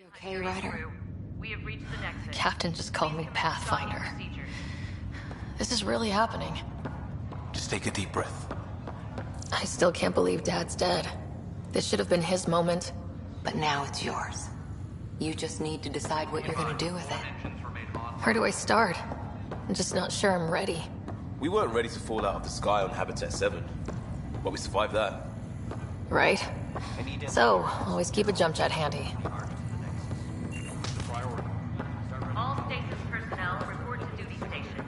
Okay, Ryder. We have reached the nexus. Captain just called me Pathfinder. This is really happening. Just take a deep breath. I still can't believe Dad's dead. This should have been his moment. But now it's yours. You just need to decide what you're gonna do with it. Where do I start? I'm just not sure I'm ready. We weren't ready to fall out of the sky on Habitat 7, but we survived that. Right? So, always keep a jump jet handy. All stasis personnel report to duty station.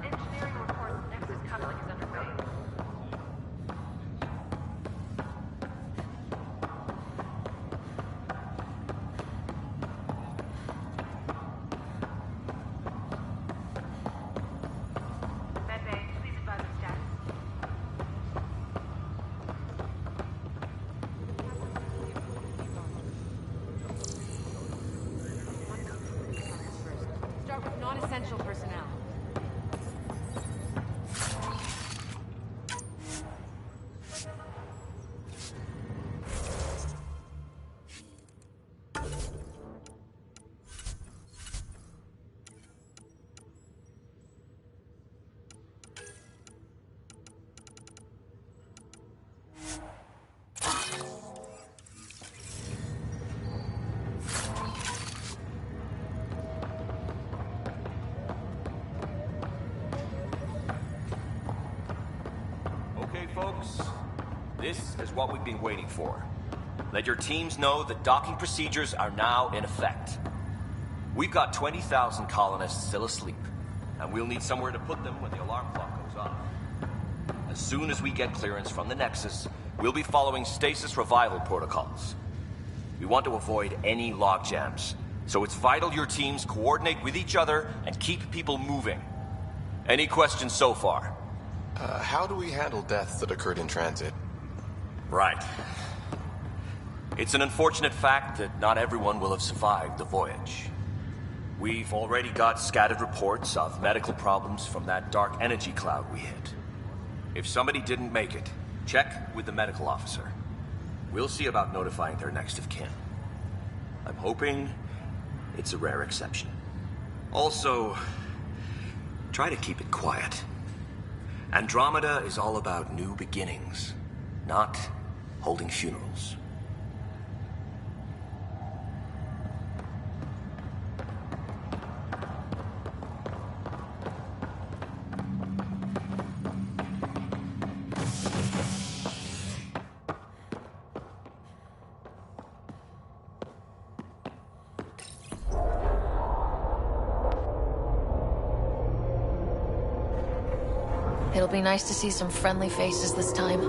Engineering reports nexus coupling is underway. Medbay, please advise of status. Start with non-essential personnel. Okay, folks, this is what we've been waiting for. Let your teams know that docking procedures are now in effect. We've got 20,000 colonists still asleep, and we'll need somewhere to put them when the alarm clock goes off. As soon as we get clearance from the Nexus, we'll be following stasis revival protocols. We want to avoid any logjams, so it's vital your teams coordinate with each other and keep people moving. Any questions so far? How do we handle deaths that occurred in transit? Right. It's an unfortunate fact that not everyone will have survived the voyage. We've already got scattered reports of medical problems from that dark energy cloud we hit. If somebody didn't make it, check with the medical officer. We'll see about notifying their next of kin. I'm hoping it's a rare exception. Also, try to keep it quiet. Andromeda is all about new beginnings, not holding funerals. It'll be nice to see some friendly faces this time.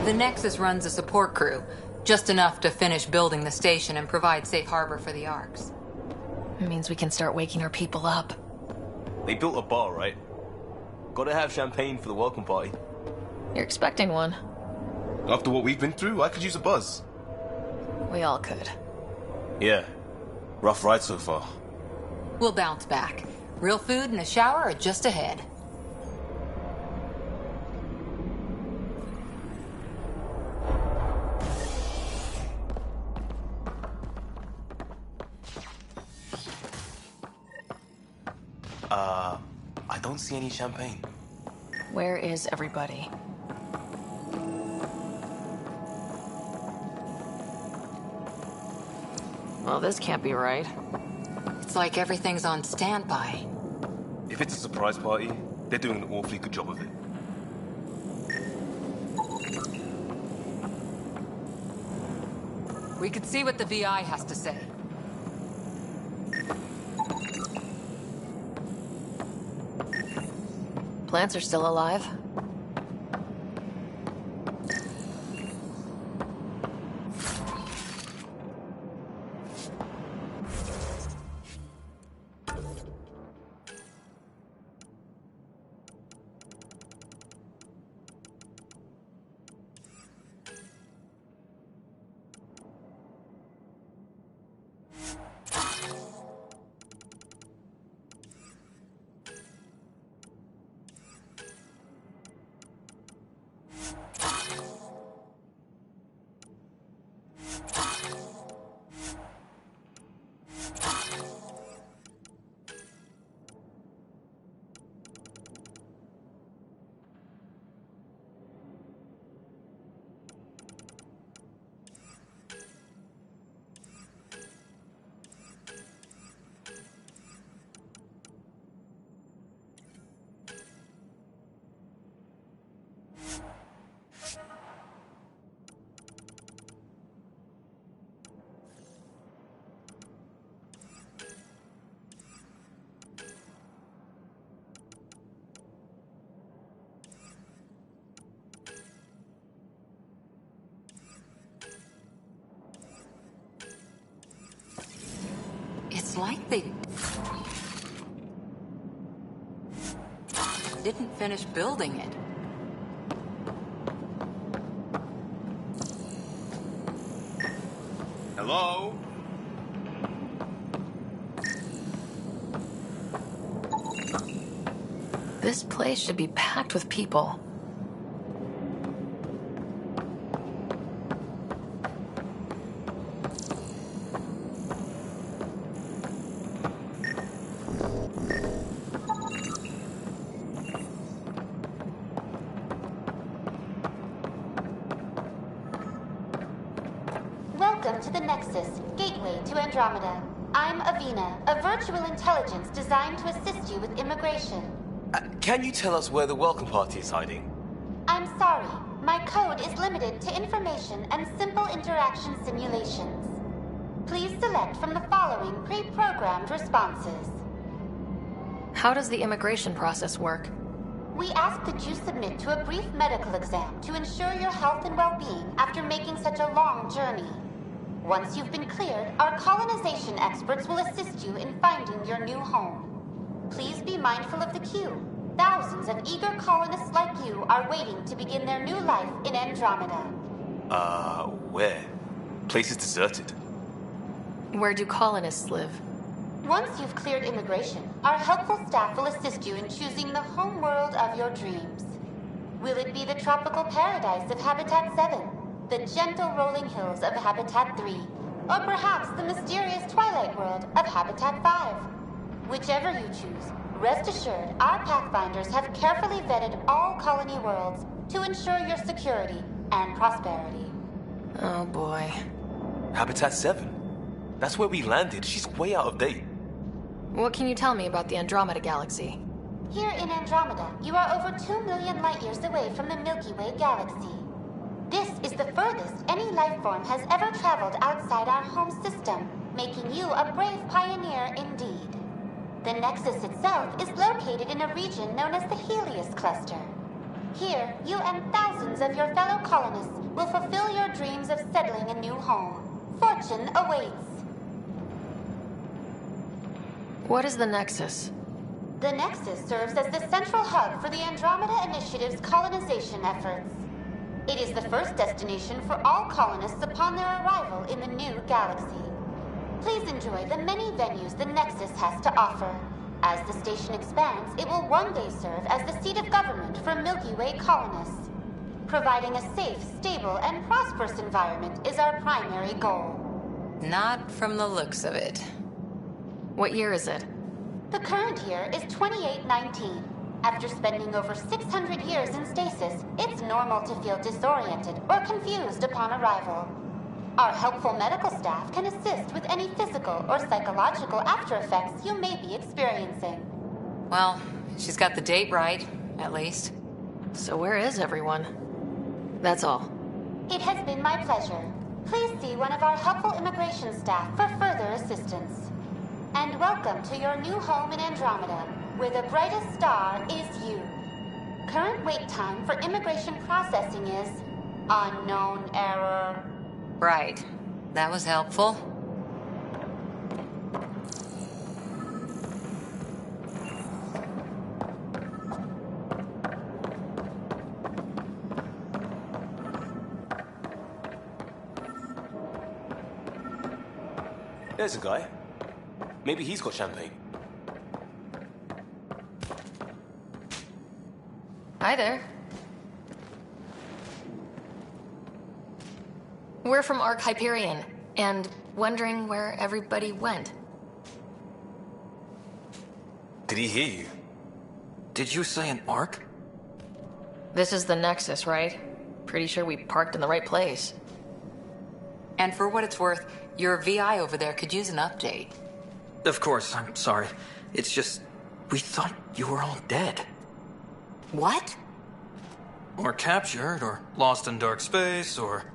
The Nexus runs a support crew, just enough to finish building the station and provide safe harbor for the Arks. It means we can start waking our people up. They built a bar, right? Gotta have champagne for the welcome party. You're expecting one. After what we've been through, I could use a buzz. We all could. Yeah. Rough ride so far. We'll bounce back. Real food and a shower are just ahead. I don't see any champagne. Where is everybody? Well, this can't be right. It's like everything's on standby. If it's a surprise party, they're doing an awfully good job of it. We could see what the VI has to say. Plants are still alive. like they didn't finish building it. Hello? This place should be packed with people. Welcome to the Nexus, gateway to Andromeda. I'm Avina, a virtual intelligence designed to assist you with immigration. Can you tell us where the welcome party is hiding? I'm sorry, my code is limited to information and simple interaction simulations. Please select from the following pre-programmed responses. How does the immigration process work? We ask that you submit to a brief medical exam to ensure your health and well-being after making such a long journey. Once you've been cleared, our colonization experts will assist you in finding your new home. Please be mindful of the queue. Thousands of eager colonists like you are waiting to begin their new life in Andromeda. Where? Place is deserted. Where do colonists live? Once you've cleared immigration, our helpful staff will assist you in choosing the home world of your dreams. Will it be the tropical paradise of Habitat 7, the gentle rolling hills of Habitat 3, or perhaps the mysterious twilight world of Habitat 5? Whichever you choose, rest assured our Pathfinders have carefully vetted all colony worlds to ensure your security and prosperity. Oh boy. Habitat 7? That's where we landed. She's way out of date. What can you tell me about the Andromeda galaxy? Here in Andromeda, you are over 2 million light-years away from the Milky Way galaxy. This is the furthest any life form has ever traveled outside our home system, making you a brave pioneer indeed. The Nexus itself is located in a region known as the Helios Cluster. Here, you and thousands of your fellow colonists will fulfill your dreams of settling a new home. Fortune awaits. What is the Nexus? The Nexus serves as the central hub for the Andromeda Initiative's colonization efforts. It is the first destination for all colonists upon their arrival in the new galaxy. Please enjoy the many venues the Nexus has to offer. As the station expands, it will one day serve as the seat of government for Milky Way colonists. Providing a safe, stable, and prosperous environment is our primary goal. Not from the looks of it. What year is it? The current year is 2819. After spending over 600 years in stasis, it's normal to feel disoriented or confused upon arrival. Our helpful medical staff can assist with any physical or psychological after effects you may be experiencing. Well, she's got the date right, at least. So where is everyone? That's all. It has been my pleasure. Please see one of our helpful immigration staff for further assistance. And welcome to your new home in Andromeda, where the brightest star is you. Current wait time for immigration processing is unknown error. Right. That was helpful. There's a guy. Maybe he's got champagne. Hi there. We're from Ark Hyperion, and wondering where everybody went. Did he hear you? Did you say an arc? This is the Nexus, right? Pretty sure we parked in the right place. And for what it's worth, your VI over there could use an update. Of course, I'm sorry. It's just, we thought you were all dead. What? Or captured, or lost in dark space, or...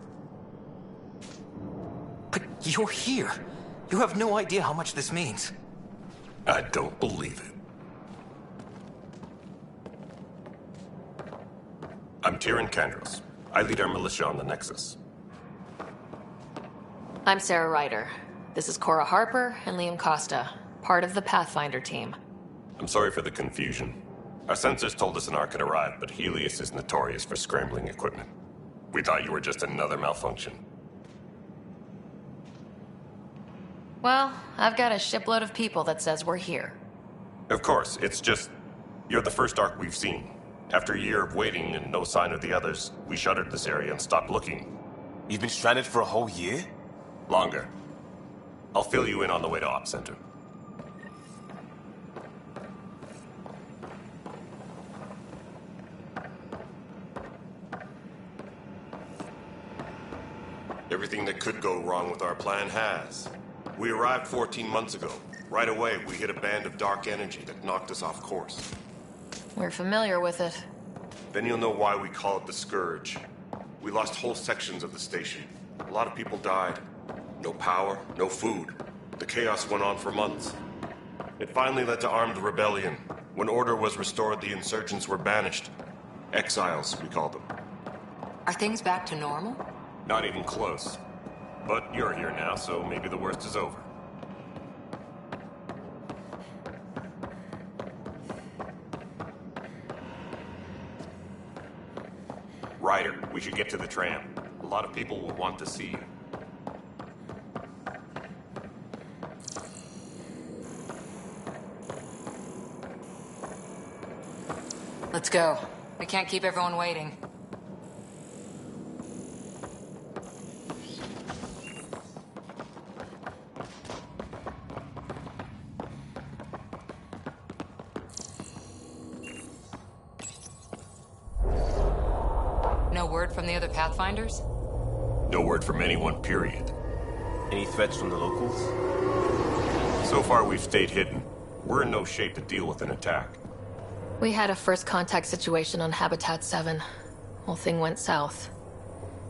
But you're here. You have no idea how much this means. I don't believe it. I'm Tyrion Kandros. I lead our militia on the Nexus. I'm Sarah Ryder. This is Cora Harper and Liam Costa, part of the Pathfinder team. I'm sorry for the confusion. Our sensors told us an Ark had arrived, but Helios is notorious for scrambling equipment. We thought you were just another malfunction. Well, I've got a shipload of people that says we're here. Of course, it's just... you're the first Ark we've seen. After a year of waiting and no sign of the others, we shuttered this area and stopped looking. You've been stranded for a whole year? Longer. I'll fill you in on the way to Op Center. Everything that could go wrong with our plan has. We arrived 14 months ago. Right away, we hit a band of dark energy that knocked us off course. We're familiar with it. Then you'll know why we call it the Scourge. We lost whole sections of the station. A lot of people died. No power, no food. The chaos went on for months. It finally led to armed rebellion. When order was restored, the insurgents were banished. Exiles, we call them. Are things back to normal? Not even close. But you're here now, so maybe the worst is over. Ryder, we should get to the tram. A lot of people will want to see you. Let's go. We can't keep everyone waiting. No word from the other Pathfinders? No word from anyone, period. Any threats from the locals? So far, we've stayed hidden. We're in no shape to deal with an attack. We had a first contact situation on Habitat 7. Whole thing went south.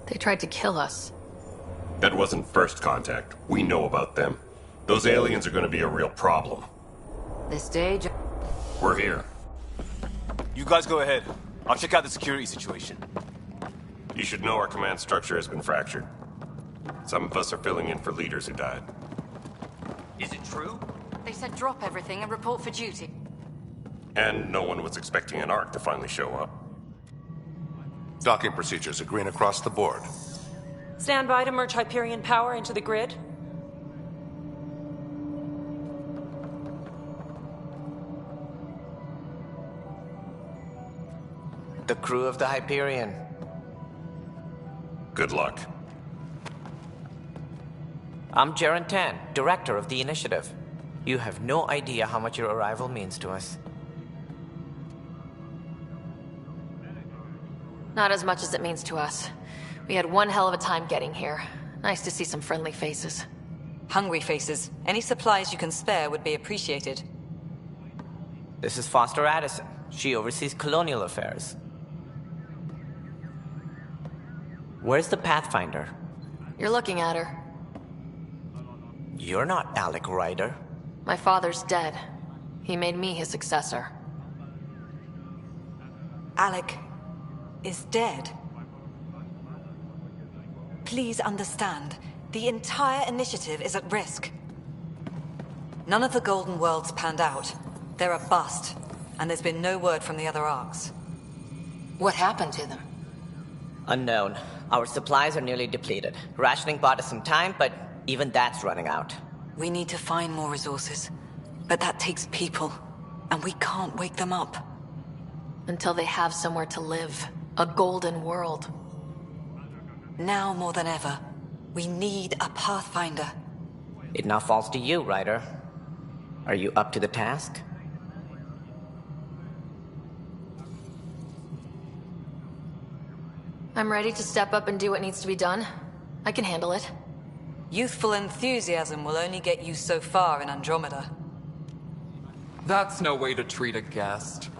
They tried to kill us. That wasn't first contact. We know about them. Those aliens are going to be a real problem. This stage... We're here. You guys go ahead. I'll check out the security situation. You should know our command structure has been fractured. Some of us are filling in for leaders who died. Is it true? They said drop everything and report for duty. And no one was expecting an Ark to finally show up. Docking procedures are green across the board. Stand by to merge Hyperion power into the grid. The crew of the Hyperion. Good luck. I'm Jaren Tan, director of the initiative. You have no idea how much your arrival means to us. Not as much as it means to us. We had one hell of a time getting here. Nice to see some friendly faces. Hungry faces. Any supplies you can spare would be appreciated. This is Foster Addison. She oversees colonial affairs. Where's the Pathfinder? You're looking at her. You're not Alec Ryder. My father's dead. He made me his successor. Alec is dead. Please understand, the entire initiative is at risk. None of the Golden Worlds panned out. They're a bust, and there's been no word from the other arcs. What happened to them? Unknown. Our supplies are nearly depleted. Rationing bought us some time, but even that's running out. We need to find more resources, but that takes people, and we can't wake them up. Until they have somewhere to live. A golden world. Now more than ever, we need a Pathfinder. It now falls to you, Ryder. Are you up to the task? I'm ready to step up and do what needs to be done. I can handle it. Youthful enthusiasm will only get you so far in Andromeda. That's no way to treat a guest.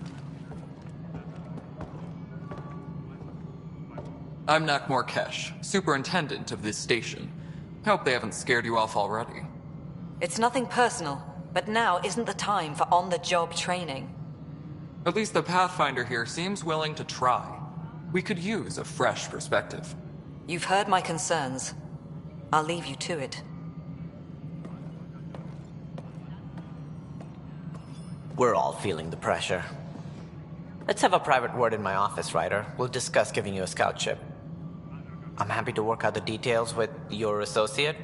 I'm Nakmor Kesh, superintendent of this station. Hope they haven't scared you off already. It's nothing personal, but now isn't the time for on-the-job training. At least the Pathfinder here seems willing to try. We could use a fresh perspective. You've heard my concerns. I'll leave you to it. We're all feeling the pressure. Let's have a private word in my office, Ryder. We'll discuss giving you a scout ship. I'm happy to work out the details with your associate.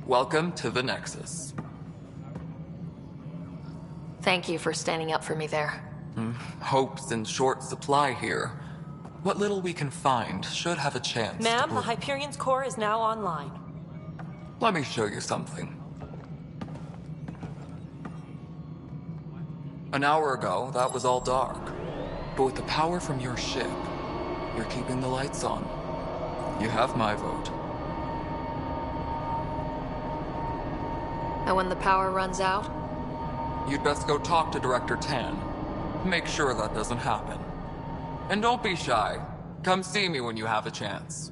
Welcome to the Nexus. Thank you for standing up for me there. Hope's in short supply here. What little we can find should have a chance. Ma'am, the Hyperion's core is now online. Let me show you something. An hour ago, that was all dark. But with the power from your ship, you're keeping the lights on. You have my vote. And when the power runs out? You'd best go talk to Director Tan. Make sure that doesn't happen. And don't be shy. Come see me when you have a chance.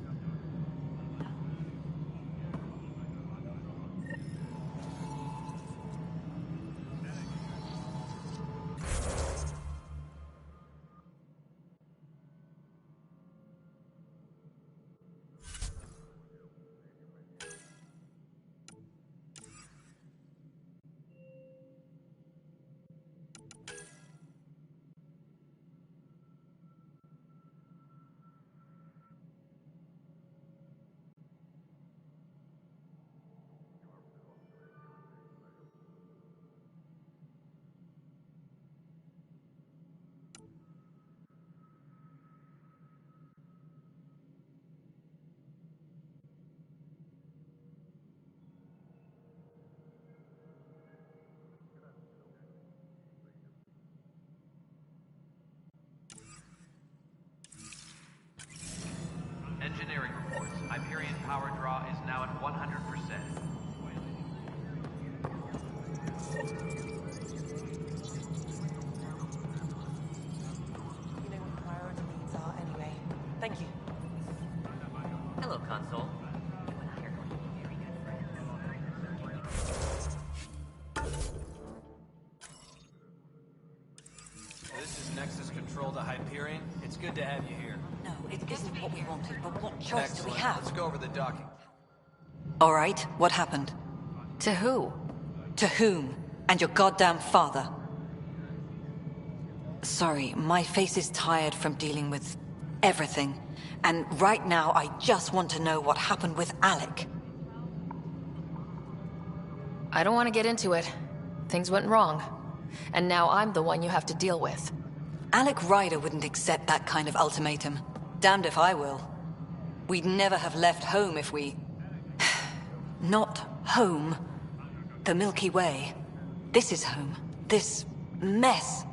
Engineering reports. Hyperion power draw is now at 100%. You know what priority needs are anyway. Thank you. Hello, console. You and I are going to be very good friends. This is Nexus Control to Hyperion. It's good to have you here. No, it isn't what we wanted, but what choice do we Excellent. have? Let's go over the docking. All right, what happened? To who? To whom? And your goddamn father. Sorry, my face is tired from dealing with everything. And right now, I just want to know what happened with Alec. I don't want to get into it. Things went wrong. And now I'm the one you have to deal with. Alec Ryder wouldn't accept that kind of ultimatum. Damned if I will. We'd never have left home if we... Not home. The Milky Way. This is home. This mess.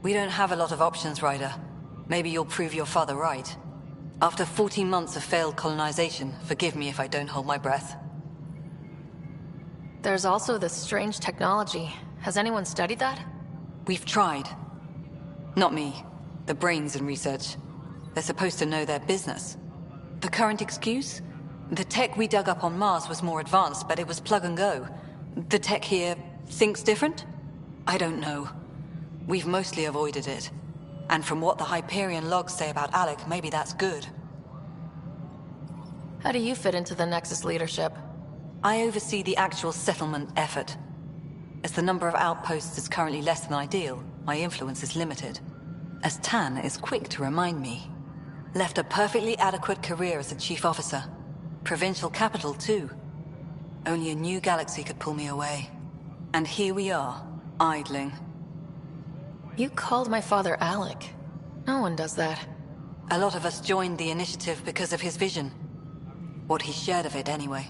We don't have a lot of options, Ryder. Maybe you'll prove your father right. After 14 months of failed colonization, forgive me if I don't hold my breath. There's also this strange technology. Has anyone studied that? We've tried. Not me. The brains in research. They're supposed to know their business. The current excuse? The tech we dug up on Mars was more advanced, but it was plug and go. The tech here thinks different? I don't know. We've mostly avoided it. And from what the Hyperion logs say about Alec, maybe that's good. How do you fit into the Nexus leadership? I oversee the actual settlement effort. As the number of outposts is currently less than ideal, my influence is limited. As Tan is quick to remind me. Left a perfectly adequate career as a chief officer. Provincial capital, too. Only a new galaxy could pull me away. And here we are, idling. You called my father Alec. No one does that. A lot of us joined the initiative because of his vision. What he shared of it, anyway.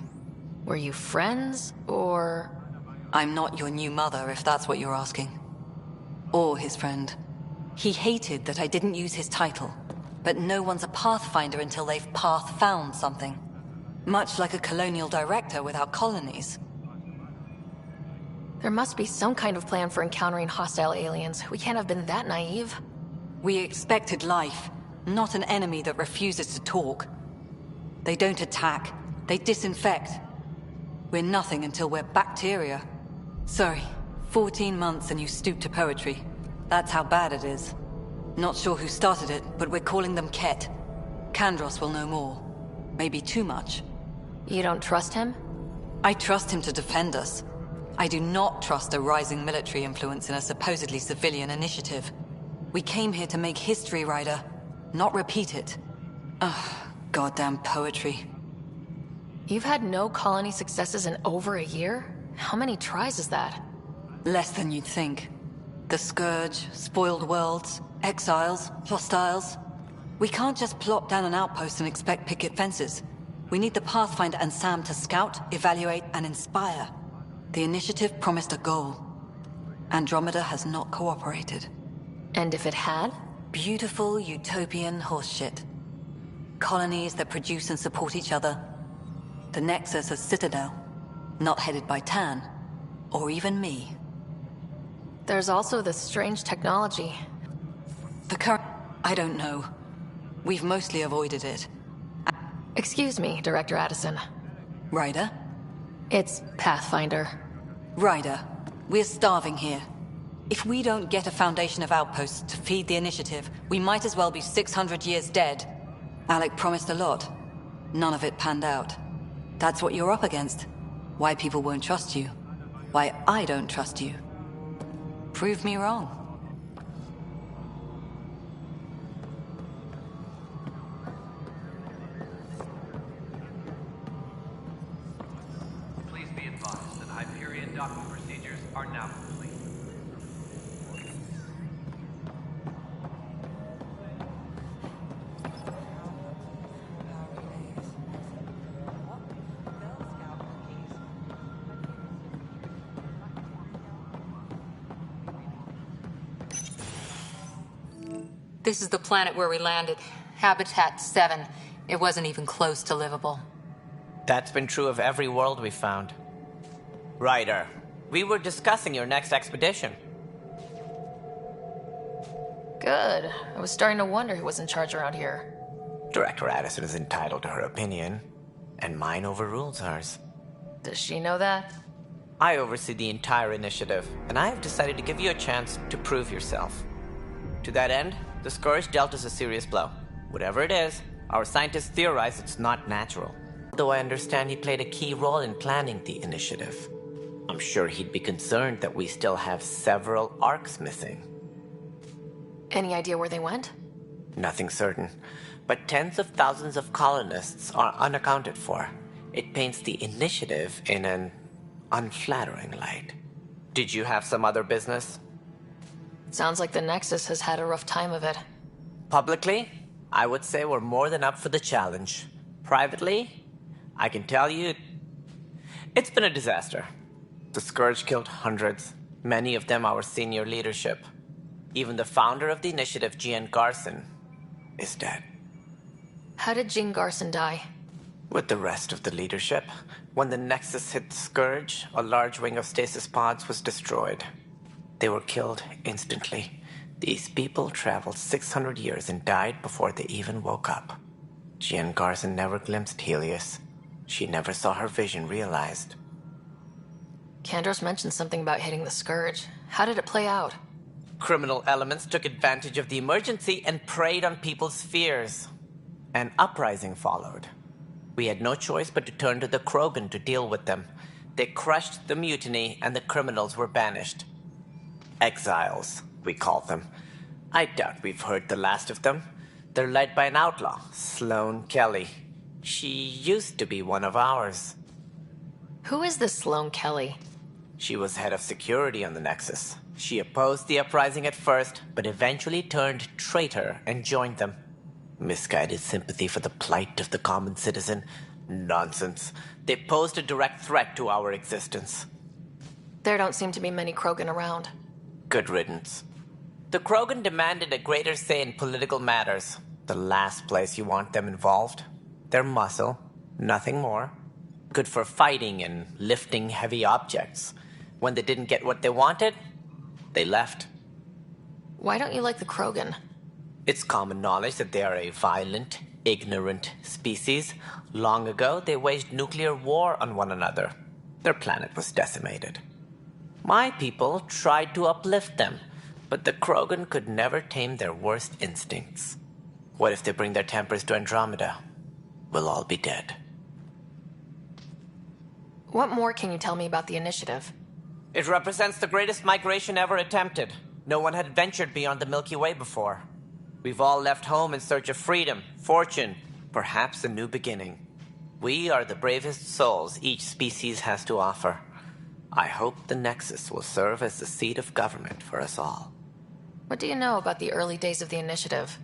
Were you friends, or...? I'm not your new mother, if that's what you're asking. Or his friend. He hated that I didn't use his title. But no one's a pathfinder until they've path-found something. Much like a colonial director without colonies. There must be some kind of plan for encountering hostile aliens. We can't have been that naive. We expected life, not an enemy that refuses to talk. They don't attack. They disinfect. We're nothing until we're bacteria. Sorry, 14 months and you stoop to poetry. That's how bad it is. Not sure who started it, but we're calling them Ket. Kandros will know more. Maybe too much. You don't trust him? I trust him to defend us. I do not trust a rising military influence in a supposedly civilian initiative. We came here to make history, Ryder, not repeat it. Ugh, goddamn poetry. You've had no colony successes in over a year? How many tries is that? Less than you'd think. The Scourge, spoiled worlds, exiles, hostiles. We can't just plop down an outpost and expect picket fences. We need the Pathfinder and Sam to scout, evaluate, and inspire. The initiative promised a goal. Andromeda has not cooperated. And if it had? Beautiful utopian horseshit. Colonies that produce and support each other. The Nexus a citadel, not headed by Tan, or even me. There's also this strange technology. The current... I don't know. We've mostly avoided it. Excuse me, Director Addison. Ryder? It's Pathfinder. Ryder, we're starving here. If we don't get a foundation of outposts to feed the initiative, we might as well be 600 years dead. Alec promised a lot. None of it panned out. That's what you're up against. Why people won't trust you. Why I don't trust you. Prove me wrong. Please be advised that Hyperion docking procedures are now complete. This is the planet where we landed. Habitat 7. It wasn't even close to livable. That's been true of every world we found. Ryder, we were discussing your next expedition. Good. I was starting to wonder who was in charge around here. Director Addison is entitled to her opinion, and mine overrules hers. Does she know that? I oversee the entire initiative, and I have decided to give you a chance to prove yourself. To that end, the Scourge dealt us a serious blow. Whatever it is, our scientists theorize it's not natural. Though I understand he played a key role in planning the initiative. I'm sure he'd be concerned that we still have several arcs missing. Any idea where they went? Nothing certain, but tens of thousands of colonists are unaccounted for. It paints the initiative in an unflattering light. Did you have some other business? Sounds like the Nexus has had a rough time of it. Publicly, I would say we're more than up for the challenge. Privately, I can tell you, it's been a disaster. The Scourge killed hundreds, many of them our senior leadership. Even the founder of the initiative, Jean Garson, is dead. How did Jean Garson die? With the rest of the leadership, when the Nexus hit the Scourge, a large wing of stasis pods was destroyed. They were killed instantly. These people traveled 600 years and died before they even woke up. Jean Garson never glimpsed Helios. She never saw her vision realized. Kandros mentioned something about hitting the Scourge. How did it play out? Criminal elements took advantage of the emergency and preyed on people's fears. An uprising followed. We had no choice but to turn to the Krogan to deal with them. They crushed the mutiny and the criminals were banished. Exiles, we call them. I doubt we've heard the last of them. They're led by an outlaw, Sloane Kelly. She used to be one of ours. Who is this Sloane Kelly? She was head of security on the Nexus. She opposed the uprising at first, but eventually turned traitor and joined them. Misguided sympathy for the plight of the common citizen? Nonsense. They posed a direct threat to our existence. There don't seem to be many Krogan around. Good riddance. The Krogan demanded a greater say in political matters. The last place you want them involved. Their muscle, nothing more. Good for fighting and lifting heavy objects. When they didn't get what they wanted, they left. Why don't you like the Krogan? It's common knowledge that they are a violent, ignorant species. Long ago, they waged nuclear war on one another. Their planet was decimated. My people tried to uplift them, but the Krogan could never tame their worst instincts. What if they bring their tempers to Andromeda? We'll all be dead. What more can you tell me about the initiative? It represents the greatest migration ever attempted. No one had ventured beyond the Milky Way before. We've all left home in search of freedom, fortune, perhaps a new beginning. We are the bravest souls each species has to offer. I hope the Nexus will serve as the seat of government for us all. What do you know about the early days of the initiative?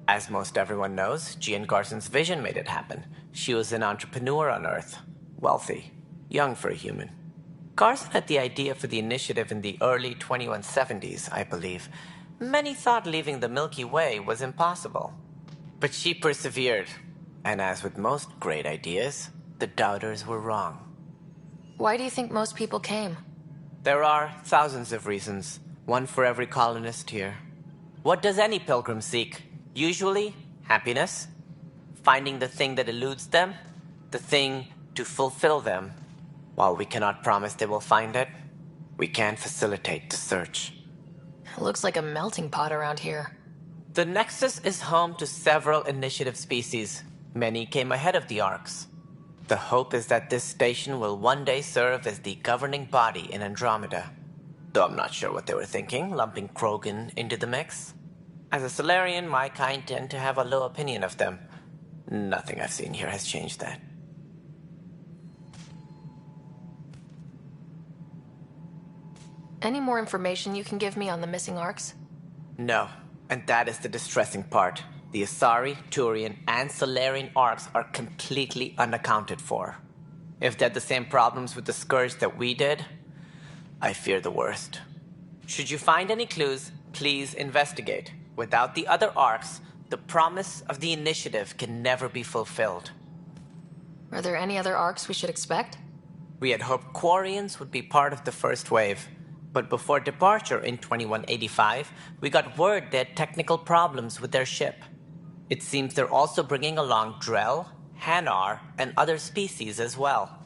As most everyone knows, Jean Garson's vision made it happen. She was an entrepreneur on Earth. Wealthy. Young for a human. Garson had the idea for the initiative in the early 2170s, I believe. Many thought leaving the Milky Way was impossible. But she persevered. And as with most great ideas, the doubters were wrong. Why do you think most people came? There are thousands of reasons, one for every colonist here. What does any pilgrim seek? Usually, happiness. Finding the thing that eludes them, the thing to fulfill them. While we cannot promise they will find it, we can facilitate the search. It looks like a melting pot around here. The Nexus is home to several initiative species. Many came ahead of the Arks. The hope is that this station will one day serve as the governing body in Andromeda. Though I'm not sure what they were thinking, lumping Krogan into the mix. As a Solarian, my kind tend to have a low opinion of them. Nothing I've seen here has changed that. Any more information you can give me on the missing Arks? No, and that is the distressing part. The Asari, Turian, and Solarian Arks are completely unaccounted for. If they had the same problems with the Scourge that we did, I fear the worst. Should you find any clues, please investigate. Without the other Arks, the promise of the initiative can never be fulfilled. Are there any other Arks we should expect? We had hoped Quarians would be part of the first wave. But before departure in 2185, we got word they had technical problems with their ship. It seems they're also bringing along Drell, Hanar, and other species as well.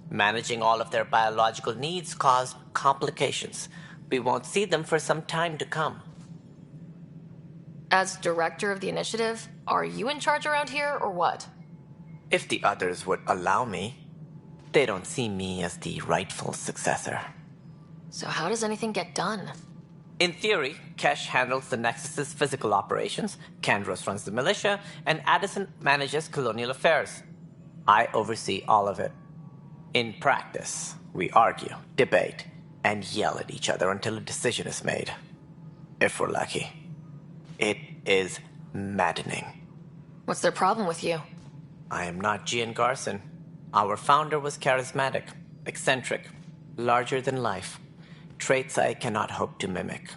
Managing all of their biological needs caused complications. We won't see them for some time to come. As director of the initiative, are you in charge around here, or what? If the others would allow me, they don't see me as the rightful successor. So how does anything get done? In theory, Kesh handles the Nexus's physical operations, Kandros runs the militia, and Addison manages colonial affairs. I oversee all of it. In practice, we argue, debate, and yell at each other until a decision is made. If we're lucky. It is maddening. What's their problem with you? I am not Gian Garson. Our founder was charismatic, eccentric, larger than life. Traits I cannot hope to mimic.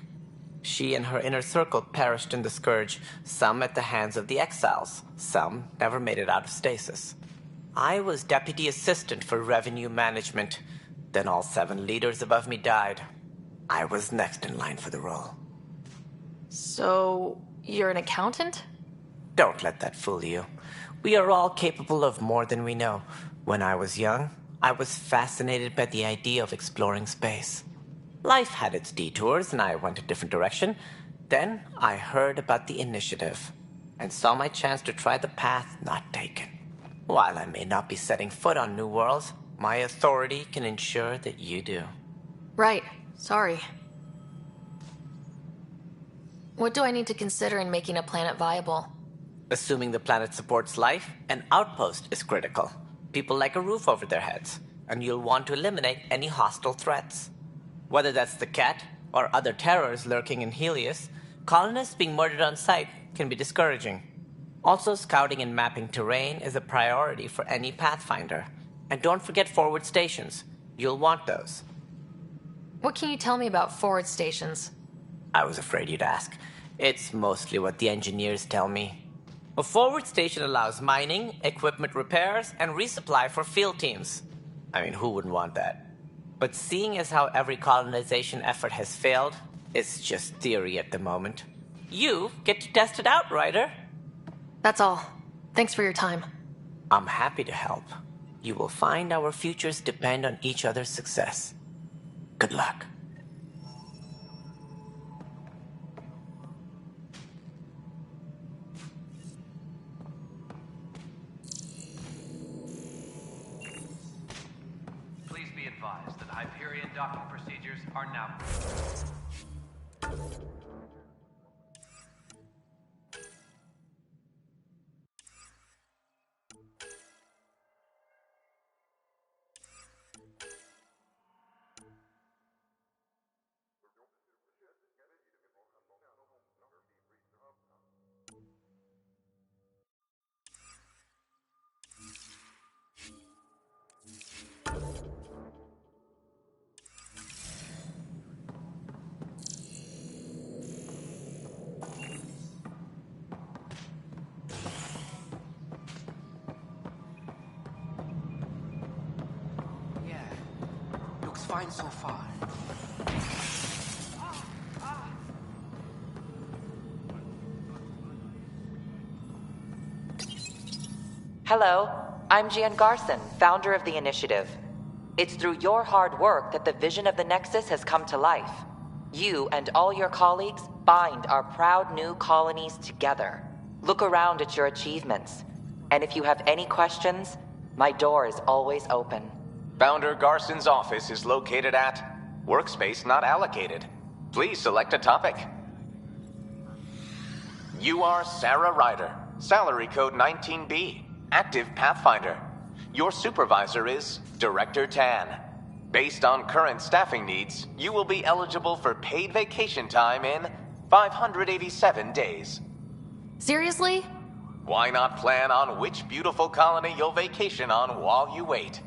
She and her inner circle perished in the Scourge, some at the hands of the Exiles, some never made it out of stasis. I was deputy assistant for revenue management. Then all 7 leaders above me died. I was next in line for the role. So, you're an accountant? Don't let that fool you. We are all capable of more than we know. When I was young, I was fascinated by the idea of exploring space. Life had its detours, and I went a different direction. Then I heard about the initiative, and saw my chance to try the path not taken. While I may not be setting foot on new worlds, my authority can ensure that you do. Right. Sorry. What do I need to consider in making a planet viable? Assuming the planet supports life, an outpost is critical. People like a roof over their heads, and you'll want to eliminate any hostile threats. Whether that's the cat or other terrors lurking in Helios, colonists being murdered on sight can be discouraging. Also, scouting and mapping terrain is a priority for any Pathfinder. And don't forget forward stations. You'll want those. What can you tell me about forward stations? I was afraid you'd ask. It's mostly what the engineers tell me. A forward station allows mining, equipment repairs, and resupply for field teams. I mean, who wouldn't want that? But seeing as how every colonization effort has failed, it's just theory at the moment. You get to test it out, Ryder. That's all. Thanks for your time. I'm happy to help. You will find our futures depend on each other's success. Good luck. are now... Looks fine so far. Hello, I'm Gian Garson, founder of the initiative. It's through your hard work that the vision of the Nexus has come to life. You and all your colleagues bind our proud new colonies together. Look around at your achievements. And if you have any questions, my door is always open. Founder Garson's office is located at Workspace Not Allocated. Please select a topic. You are Sarah Ryder, salary code 19B, active Pathfinder. Your supervisor is Director Tan. Based on current staffing needs, you will be eligible for paid vacation time in 587 days. Seriously? Why not plan on which beautiful colony you'll vacation on while you wait?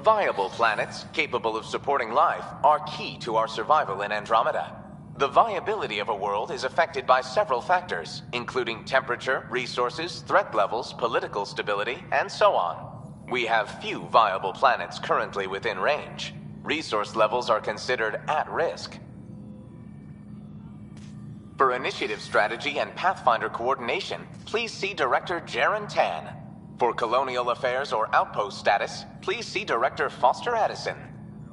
Viable planets capable of supporting life are key to our survival in Andromeda. The viability of a world is affected by several factors, including temperature, resources, threat levels, political stability, and so on. We have few viable planets currently within range. Resource levels are considered at risk. For initiative strategy and Pathfinder coordination, please see Director Jaren Tan. For colonial affairs or outpost status, please see Director Foster Addison.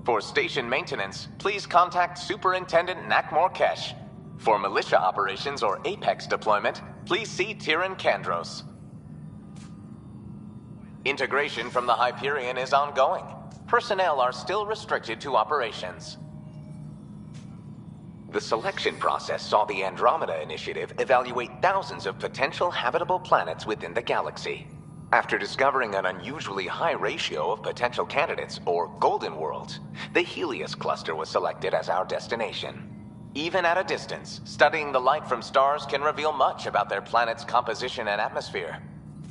For station maintenance, please contact Superintendent Nakmor Kesh. For militia operations or Apex deployment, please see Tyran Kandros. Integration from the Hyperion is ongoing. Personnel are still restricted to operations. The selection process saw the Andromeda Initiative evaluate thousands of potential habitable planets within the galaxy. After discovering an unusually high ratio of potential candidates, or golden worlds, the Helios cluster was selected as our destination. Even at a distance, studying the light from stars can reveal much about their planet's composition and atmosphere.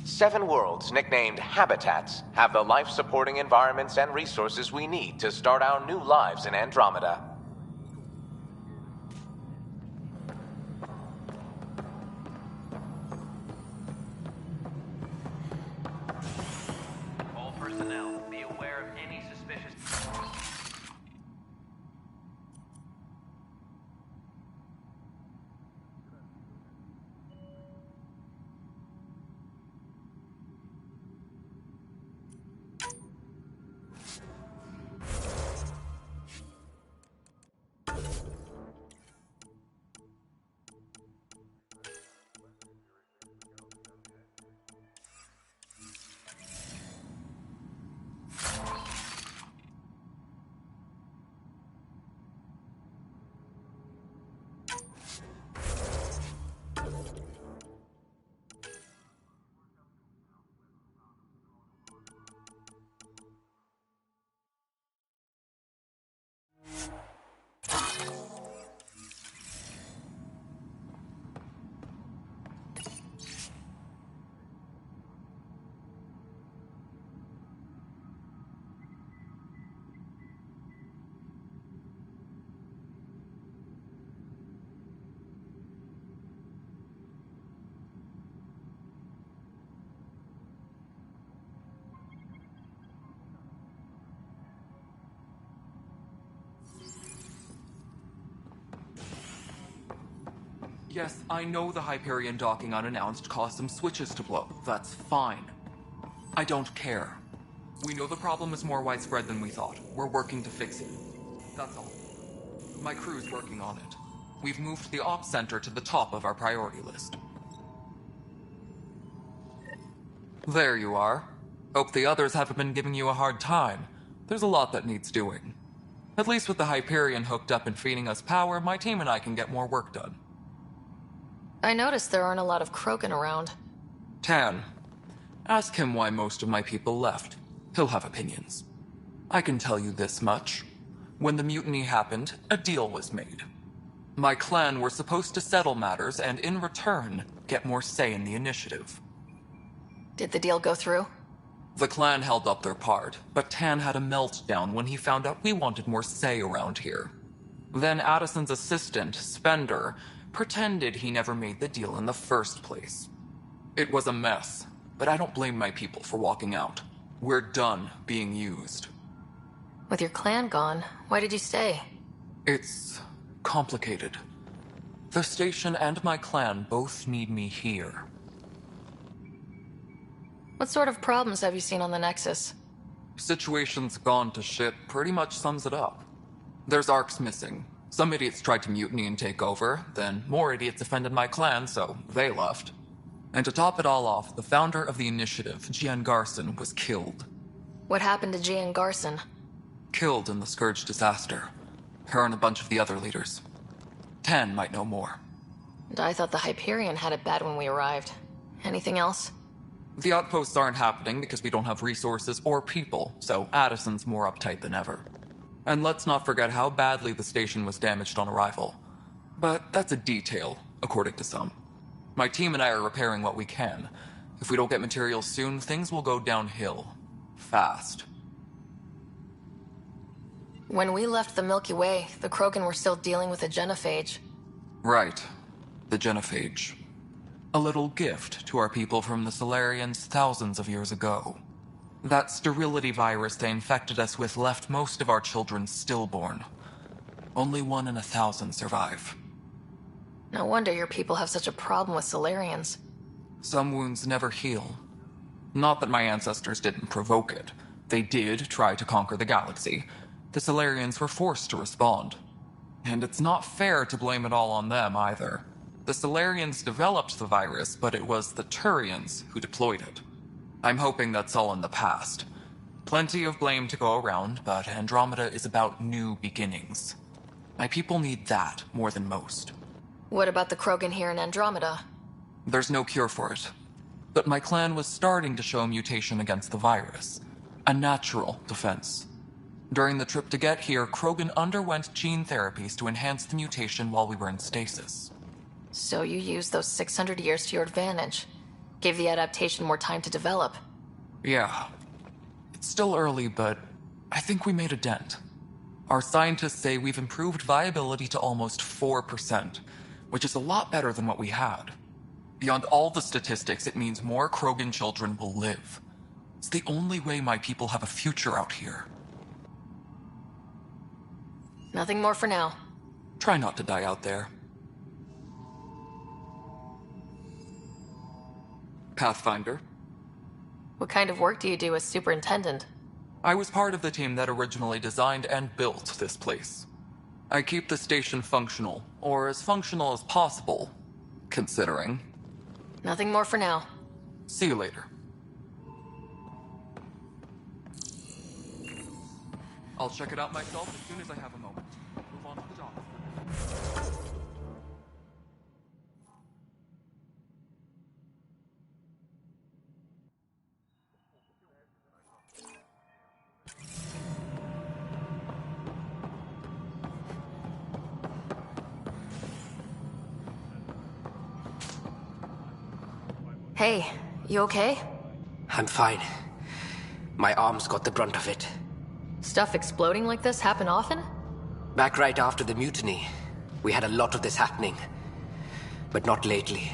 7 worlds, nicknamed habitats, have the life-supporting environments and resources we need to start our new lives in Andromeda. All personnel, be aware of any suspicious... Yes, I know the Hyperion docking unannounced caused some switches to blow. That's fine. I don't care. We know the problem is more widespread than we thought. We're working to fix it. That's all. My crew's working on it. We've moved the ops center to the top of our priority list. There you are. Hope the others haven't been giving you a hard time. There's a lot that needs doing. At least with the Hyperion hooked up and feeding us power, my team and I can get more work done. I noticed there aren't a lot of Krogan around. Tan, ask him why most of my people left. He'll have opinions. I can tell you this much. When the mutiny happened, a deal was made. My clan were supposed to settle matters and, in return, get more say in the initiative. Did the deal go through? The clan held up their part, but Tan had a meltdown when he found out we wanted more say around here. Then Addison's assistant, Spender, pretended he never made the deal in the first place. It was a mess, but I don't blame my people for walking out. We're done being used. With your clan gone, why did you stay? It's complicated. The station and my clan both need me here. What sort of problems have you seen on the Nexus? Situation's gone to shit pretty much sums it up. There's arcs missing. Some idiots tried to mutiny and take over, then more idiots offended my clan, so they left. And to top it all off, the founder of the initiative, Gian Garson, was killed. What happened to Gian Garson? Killed in the Scourge disaster. Her and a bunch of the other leaders. Tan might know more. And I thought the Hyperion had it bad when we arrived. Anything else? The outposts aren't happening because we don't have resources or people, so Addison's more uptight than ever. And let's not forget how badly the station was damaged on arrival. But that's a detail, according to some. My team and I are repairing what we can. If we don't get materials soon, things will go downhill. Fast. When we left the Milky Way, the Krogan were still dealing with a genophage. Right. The genophage. A little gift to our people from the Solarians thousands of years ago. That sterility virus they infected us with left most of our children stillborn. Only 1 in 1,000 survive. No wonder your people have such a problem with Solarians. Some wounds never heal. Not that my ancestors didn't provoke it. They did try to conquer the galaxy. The Solarians were forced to respond. And it's not fair to blame it all on them, either. The Solarians developed the virus, but it was the Turians who deployed it. I'm hoping that's all in the past. Plenty of blame to go around, but Andromeda is about new beginnings. My people need that more than most. What about the Krogan here in Andromeda? There's no cure for it. But my clan was starting to show mutation against the virus. A natural defense. During the trip to get here, Krogan underwent gene therapies to enhance the mutation while we were in stasis. So you used those 600 years to your advantage. Gave the adaptation more time to develop. Yeah. It's still early, but I think we made a dent. Our scientists say we've improved viability to almost 4%, which is a lot better than what we had. Beyond all the statistics, it means more Krogan children will live. It's the only way my people have a future out here. Nothing more for now. Try not to die out there. Pathfinder. What kind of work do you do as superintendent? I was part of the team that originally designed and built this place. I keep the station functional, or as functional as possible, considering. Nothing more for now. See you later. I'll check it out myself as soon as I have a moment. Move on to the job. Hey, you okay? I'm fine. My arms got the brunt of it. Stuff exploding like this happen often? Back right after the mutiny, we had a lot of this happening. But not lately.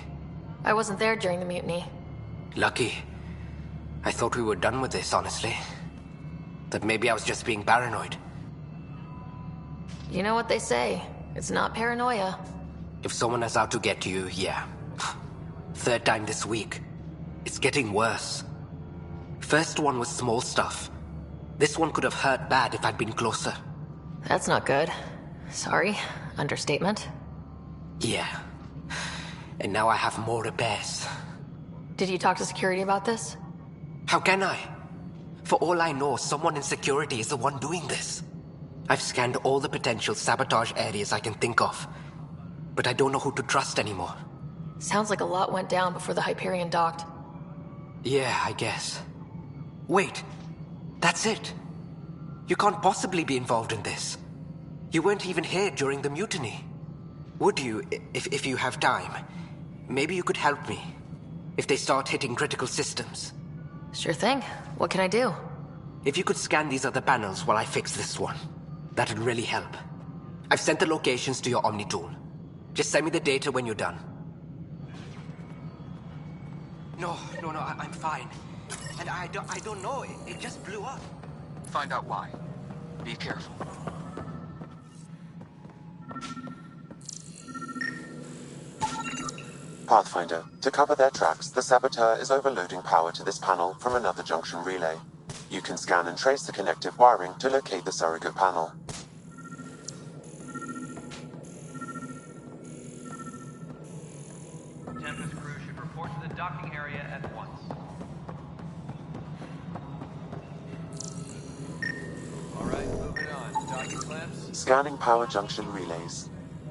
I wasn't there during the mutiny. Lucky. I thought we were done with this, honestly. That maybe I was just being paranoid. You know what they say. It's not paranoia. If someone is out to get you, yeah. 3rd time this week. It's getting worse. First one was small stuff. This one could have hurt bad if I'd been closer. That's not good. Sorry. Understatement. Yeah. And now I have more repairs. Did you talk to security about this? How can I? For all I know, someone in security is the one doing this. I've scanned all the potential sabotage areas I can think of, but I don't know who to trust anymore. Sounds like a lot went down before the Hyperion docked. Yeah, I guess. Wait, that's it. You can't possibly be involved in this. You weren't even here during the mutiny. Would you, if you have time? Maybe you could help me. If they start hitting critical systems. Sure thing. What can I do? If you could scan these other panels while I fix this one, that'd really help. I've sent the locations to your Omni tool. Just send me the data when you're done. No, I'm fine. And I don't know, it just blew up. Find out why. Be careful. Pathfinder, to cover their tracks, the Saboteur is overloading power to this panel from another junction relay. You can scan and trace the connective wiring to locate the surrogate panel. Tempest crew should report to the docking area at once. Alright, moving on. Docking clamps. Scanning power junction relays.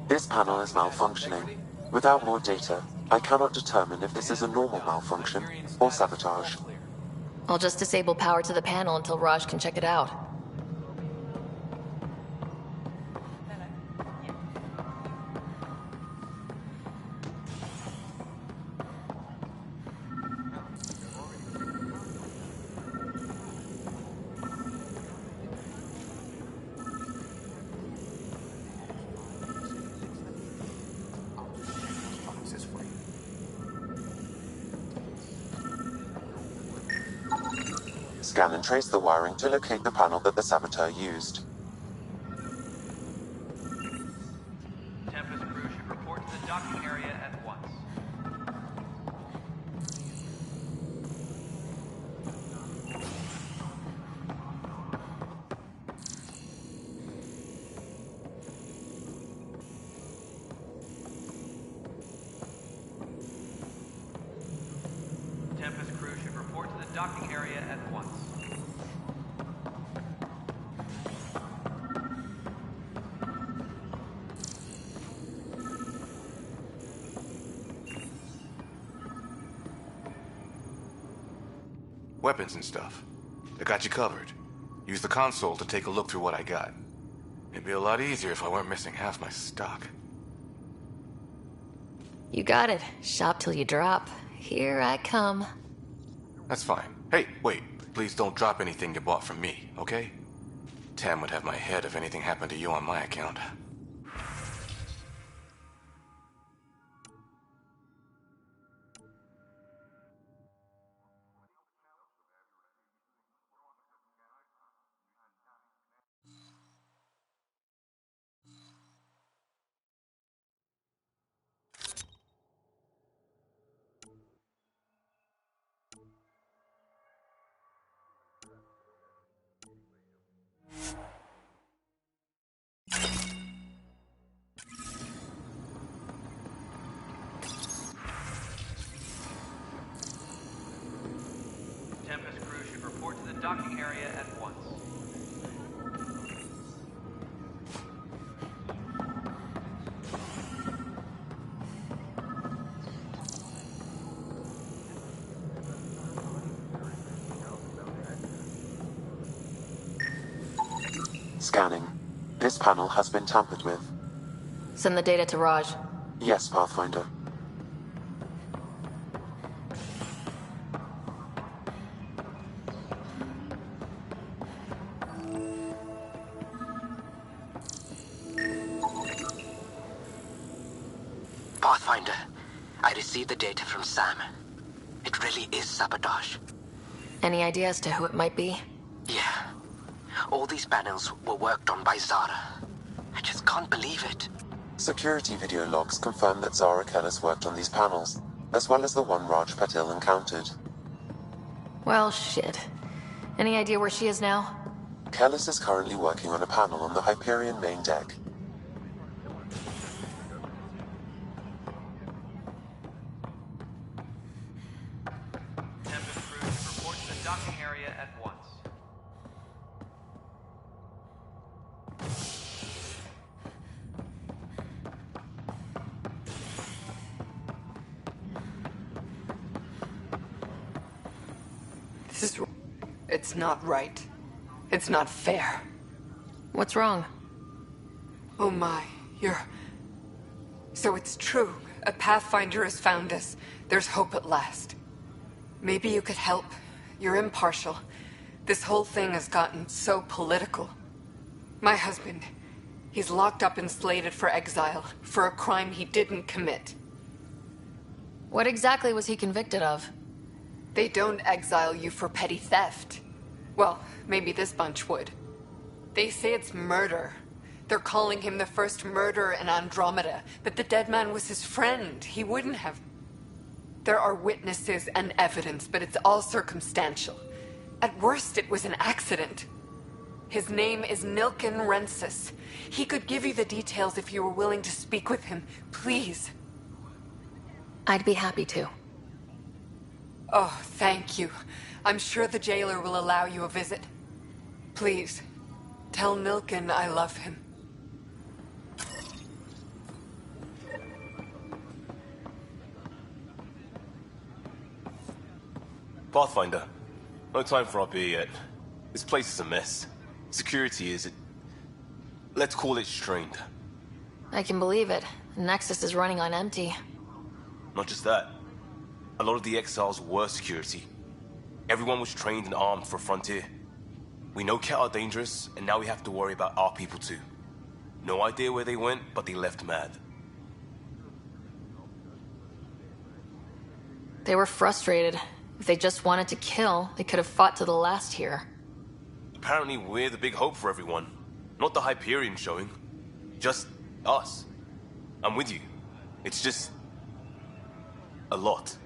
This panel is malfunctioning. Without more data, I cannot determine if this is a normal malfunction or sabotage. I'll just disable power to the panel until Raj can check it out. Scan and trace the wiring to locate the panel that the Saboteur used. Tempest crew should report to the docking area at once. Tempest crew should report to the docking area at once. Weapons and stuff. I got you covered. Use the console to take a look through what I got. It'd be a lot easier if I weren't missing half my stock. You got it. Shop till you drop. Here I come. That's fine. Hey, wait. Please don't drop anything you bought from me, okay? Tam would have my head if anything happened to you on my account. Tempest crew should report to the docking area at once. Scanning. This panel has been tampered with. Send the data to Raj. Yes, Pathfinder. Pathfinder, I received the data from Sam. It really is sabotage. Any idea as to who it might be? Yeah. All these panels were worked on by Zara. I just can't believe it. Security video logs confirm that Zara Kellis worked on these panels, as well as the one Raj Patil encountered. Well, shit. Any idea where she is now? Kellis is currently working on a panel on the Hyperion main deck. Tempest crew should report to the docking area at once. It's not right. It's not fair. What's wrong? Oh my, So it's true. A Pathfinder has found us. There's hope at last. Maybe you could help. You're impartial. This whole thing has gotten so political. My husband, he's locked up and slated for exile for a crime he didn't commit. What exactly was he convicted of? They don't exile you for petty theft. Well, maybe this bunch would. They say it's murder. They're calling him the first murderer in Andromeda, but the dead man was his friend. He wouldn't have. There are witnesses and evidence, but it's all circumstantial. At worst, it was an accident. His name is Nilken Rensis. He could give you the details if you were willing to speak with him. Please. I'd be happy to. Oh, thank you. I'm sure the jailer will allow you a visit. Please, tell Nilken I love him. Pathfinder, no time for our beer yet. This place is a mess. Security is... let's call it strained. I can believe it. Nexus is running on empty. Not just that. A lot of the exiles were security. Everyone was trained and armed for Frontier. We know Cat are dangerous, and now we have to worry about our people too. No idea where they went, but they left mad. They were frustrated. If they just wanted to kill, they could have fought to the last here. Apparently we're the big hope for everyone. Not the Hyperion showing. Just us. I'm with you. It's just... a lot.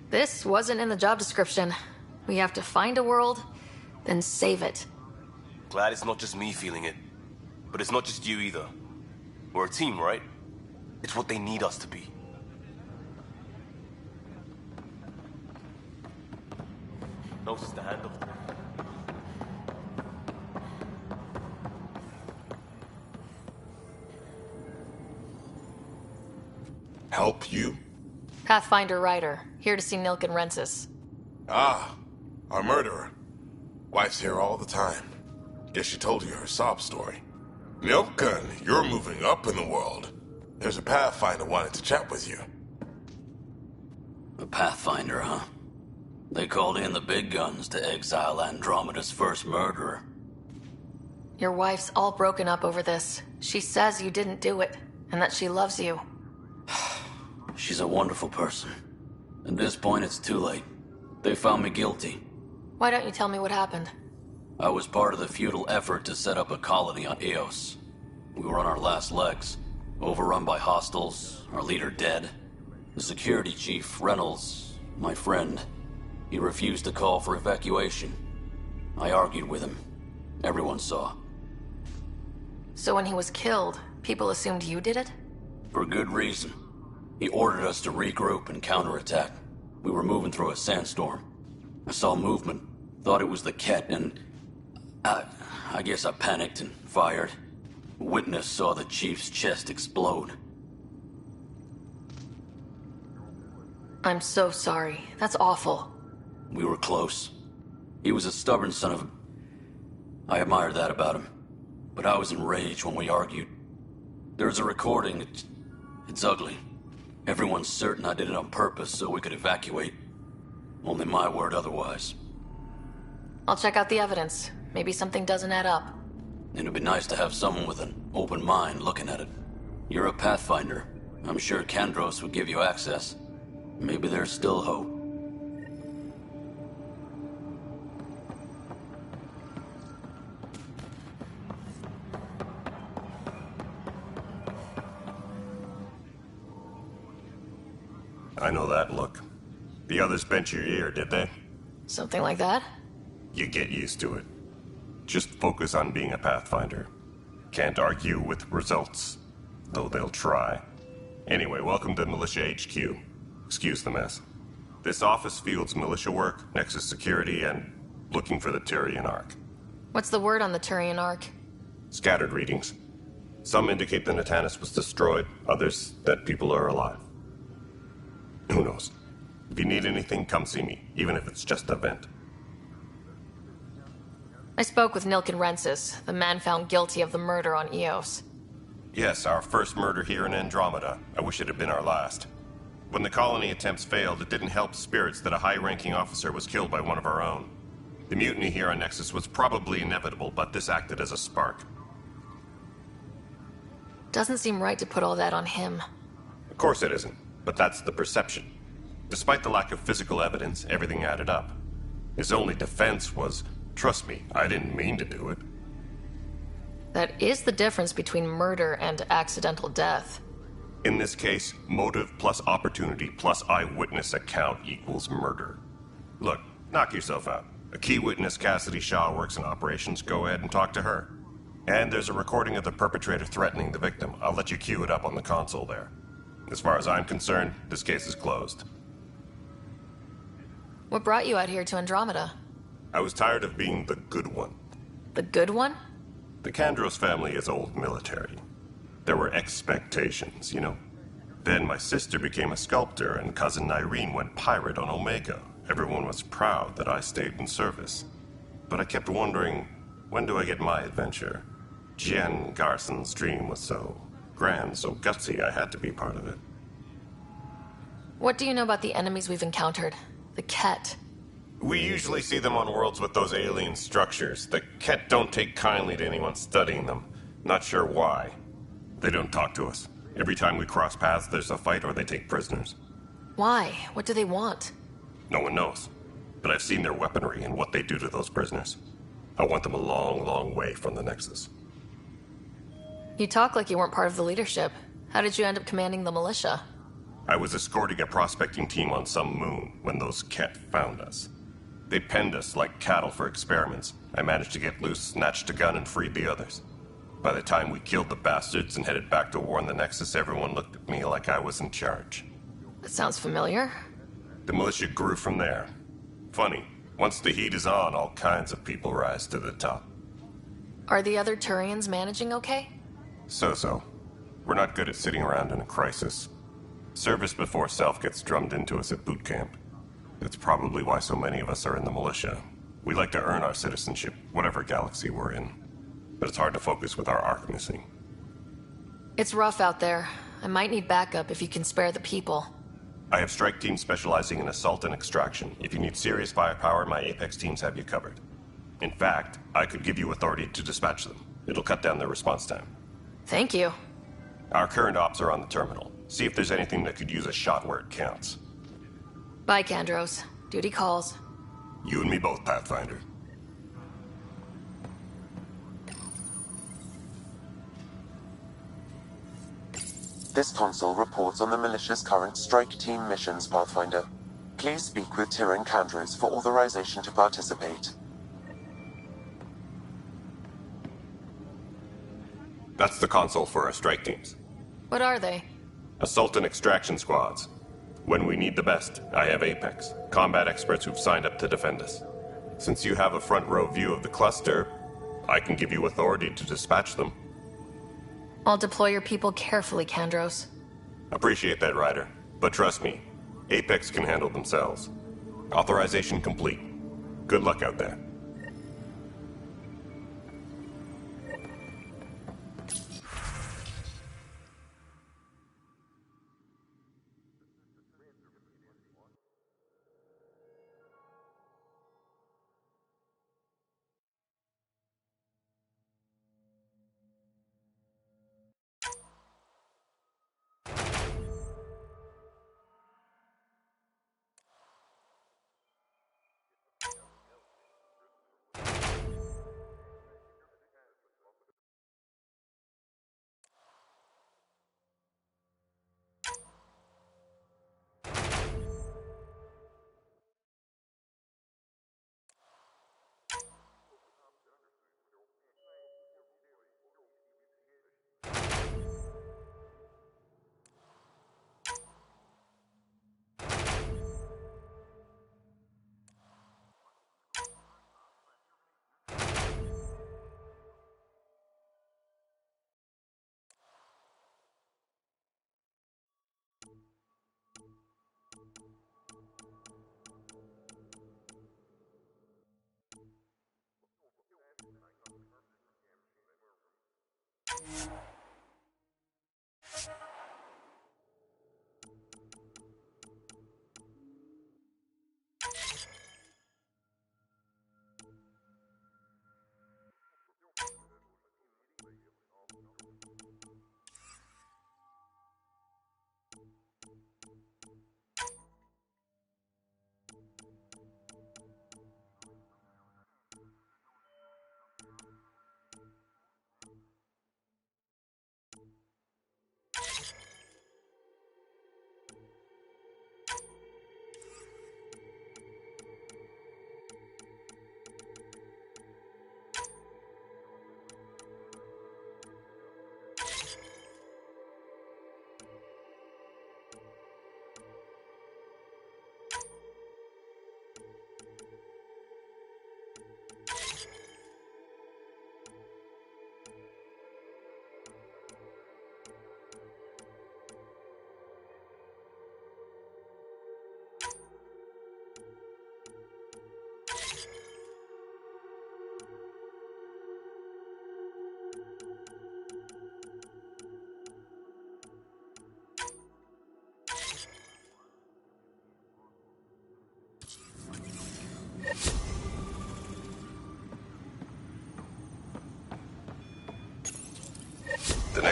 This wasn't in the job description. We have to find a world, then save it. Glad it's not just me feeling it. But it's not just you either. We're a team, right? It's what they need us to be. Notice the handle. Help you? Pathfinder Ryder, here to see Nilken Rensis. Ah, our murderer. Wife's here all the time. Guess she told you her sob story. Nilken, you're moving up in the world. There's a Pathfinder wanting to chat with you. A Pathfinder, huh? They called in the big guns to exile Andromeda's first murderer. Your wife's all broken up over this. She says you didn't do it, and that she loves you. She's a wonderful person. At this point, it's too late. They found me guilty. Why don't you tell me what happened? I was part of the futile effort to set up a colony on Eos. We were on our last legs, overrun by hostiles, our leader dead. The security chief, Reynolds, my friend, he refused to call for evacuation. I argued with him. Everyone saw. So when he was killed, people assumed you did it? For good reason. He ordered us to regroup and counterattack. We were moving through a sandstorm. I saw movement, thought it was the Ket, and... I guess I panicked and fired. A witness saw the chief's chest explode. I'm so sorry. That's awful. We were close. He was a stubborn son of a... I admired that about him. But I was enraged when we argued. There's a recording. It's ugly. Everyone's certain I did it on purpose so we could evacuate. Only my word otherwise. I'll check out the evidence. Maybe something doesn't add up. It'd be nice to have someone with an open mind looking at it. You're a Pathfinder. I'm sure Kandros would give you access. Maybe there's still hope. I know that look. The others bent your ear, did they? Something like that? You get used to it. Just focus on being a Pathfinder. Can't argue with results, though they'll try. Anyway, welcome to Militia HQ. Excuse the mess. This office fields militia work, Nexus security, and looking for the Turian Ark. What's the word on the Turian Ark? Scattered readings. Some indicate the Natanus was destroyed, others that people are alive. Who knows? If you need anything, come see me, even if it's just a vent. I spoke with Nilken Rensis, the man found guilty of the murder on Eos. Yes, our first murder here in Andromeda. I wish it had been our last. When the colony attempts failed, it didn't help spirits that a high-ranking officer was killed by one of our own. The mutiny here on Nexus was probably inevitable, but this acted as a spark. Doesn't seem right to put all that on him. Of course it isn't, but that's the perception. Despite the lack of physical evidence, everything added up. His only defense was, trust me, I didn't mean to do it. That is the difference between murder and accidental death. In this case, motive plus opportunity plus eyewitness account equals murder. Look, knock yourself out. A key witness, Cassidy Shaw, works in operations. Go ahead and talk to her. And there's a recording of the perpetrator threatening the victim. I'll let you cue it up on the console there. As far as I'm concerned, this case is closed. What brought you out here to Andromeda? I was tired of being the good one. The good one? The Kandros family is old military. There were expectations, you know. Then my sister became a sculptor and cousin Irene went pirate on Omega. Everyone was proud that I stayed in service. But I kept wondering, when do I get my adventure? Jen Garson's dream was so grand, so gutsy, I had to be part of it. What do you know about the enemies we've encountered? The Ket. We usually see them on worlds with those alien structures. The Ket don't take kindly to anyone studying them. Not sure why. They don't talk to us. Every time we cross paths, there's a fight or they take prisoners. Why? What do they want? No one knows. But I've seen their weaponry and what they do to those prisoners. I want them a long, long way from the Nexus. You talk like you weren't part of the leadership. How did you end up commanding the militia? I was escorting a prospecting team on some moon when those Ket found us. They penned us like cattle for experiments. I managed to get loose, snatched a gun, and freed the others. By the time we killed the bastards and headed back to warn the Nexus, everyone looked at me like I was in charge. That sounds familiar. The militia grew from there. Funny, once the heat is on, all kinds of people rise to the top. Are the other Turians managing okay? So-so. We're not good at sitting around in a crisis. Service before self gets drummed into us at boot camp. That's probably why so many of us are in the militia. We like to earn our citizenship, whatever galaxy we're in. But it's hard to focus with our arc missing. It's rough out there. I might need backup if you can spare the people. I have strike teams specializing in assault and extraction. If you need serious firepower, my Apex teams have you covered. In fact, I could give you authority to dispatch them. It'll cut down their response time. Thank you. Our current ops are on the terminal. See if there's anything that could use a shot where it counts. Bye, Kandros. Duty calls. You and me both, Pathfinder. This console reports on the militia's current strike team missions, Pathfinder. Please speak with Tyrion Kandros for authorization to participate. That's the console for our strike teams. What are they? Assault and extraction squads. When we need the best, I have Apex, combat experts who've signed up to defend us. Since you have a front row view of the cluster, I can give you authority to dispatch them. I'll deploy your people carefully, Kandros. Appreciate that, Ryder. But trust me, Apex can handle themselves. Authorization complete. Good luck out there.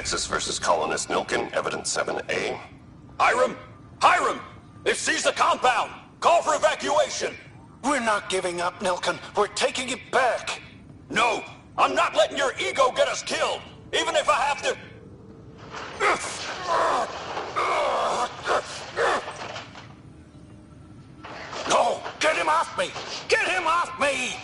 Nexus versus Colonist Nilkin, Evidence 7A. Hiram! Hiram! They've seized the compound! Call for evacuation! We're not giving up, Nilkin. We're taking it back. No! I'm not letting your ego get us killed! Even if I have to... No! Get him off me! Get him off me!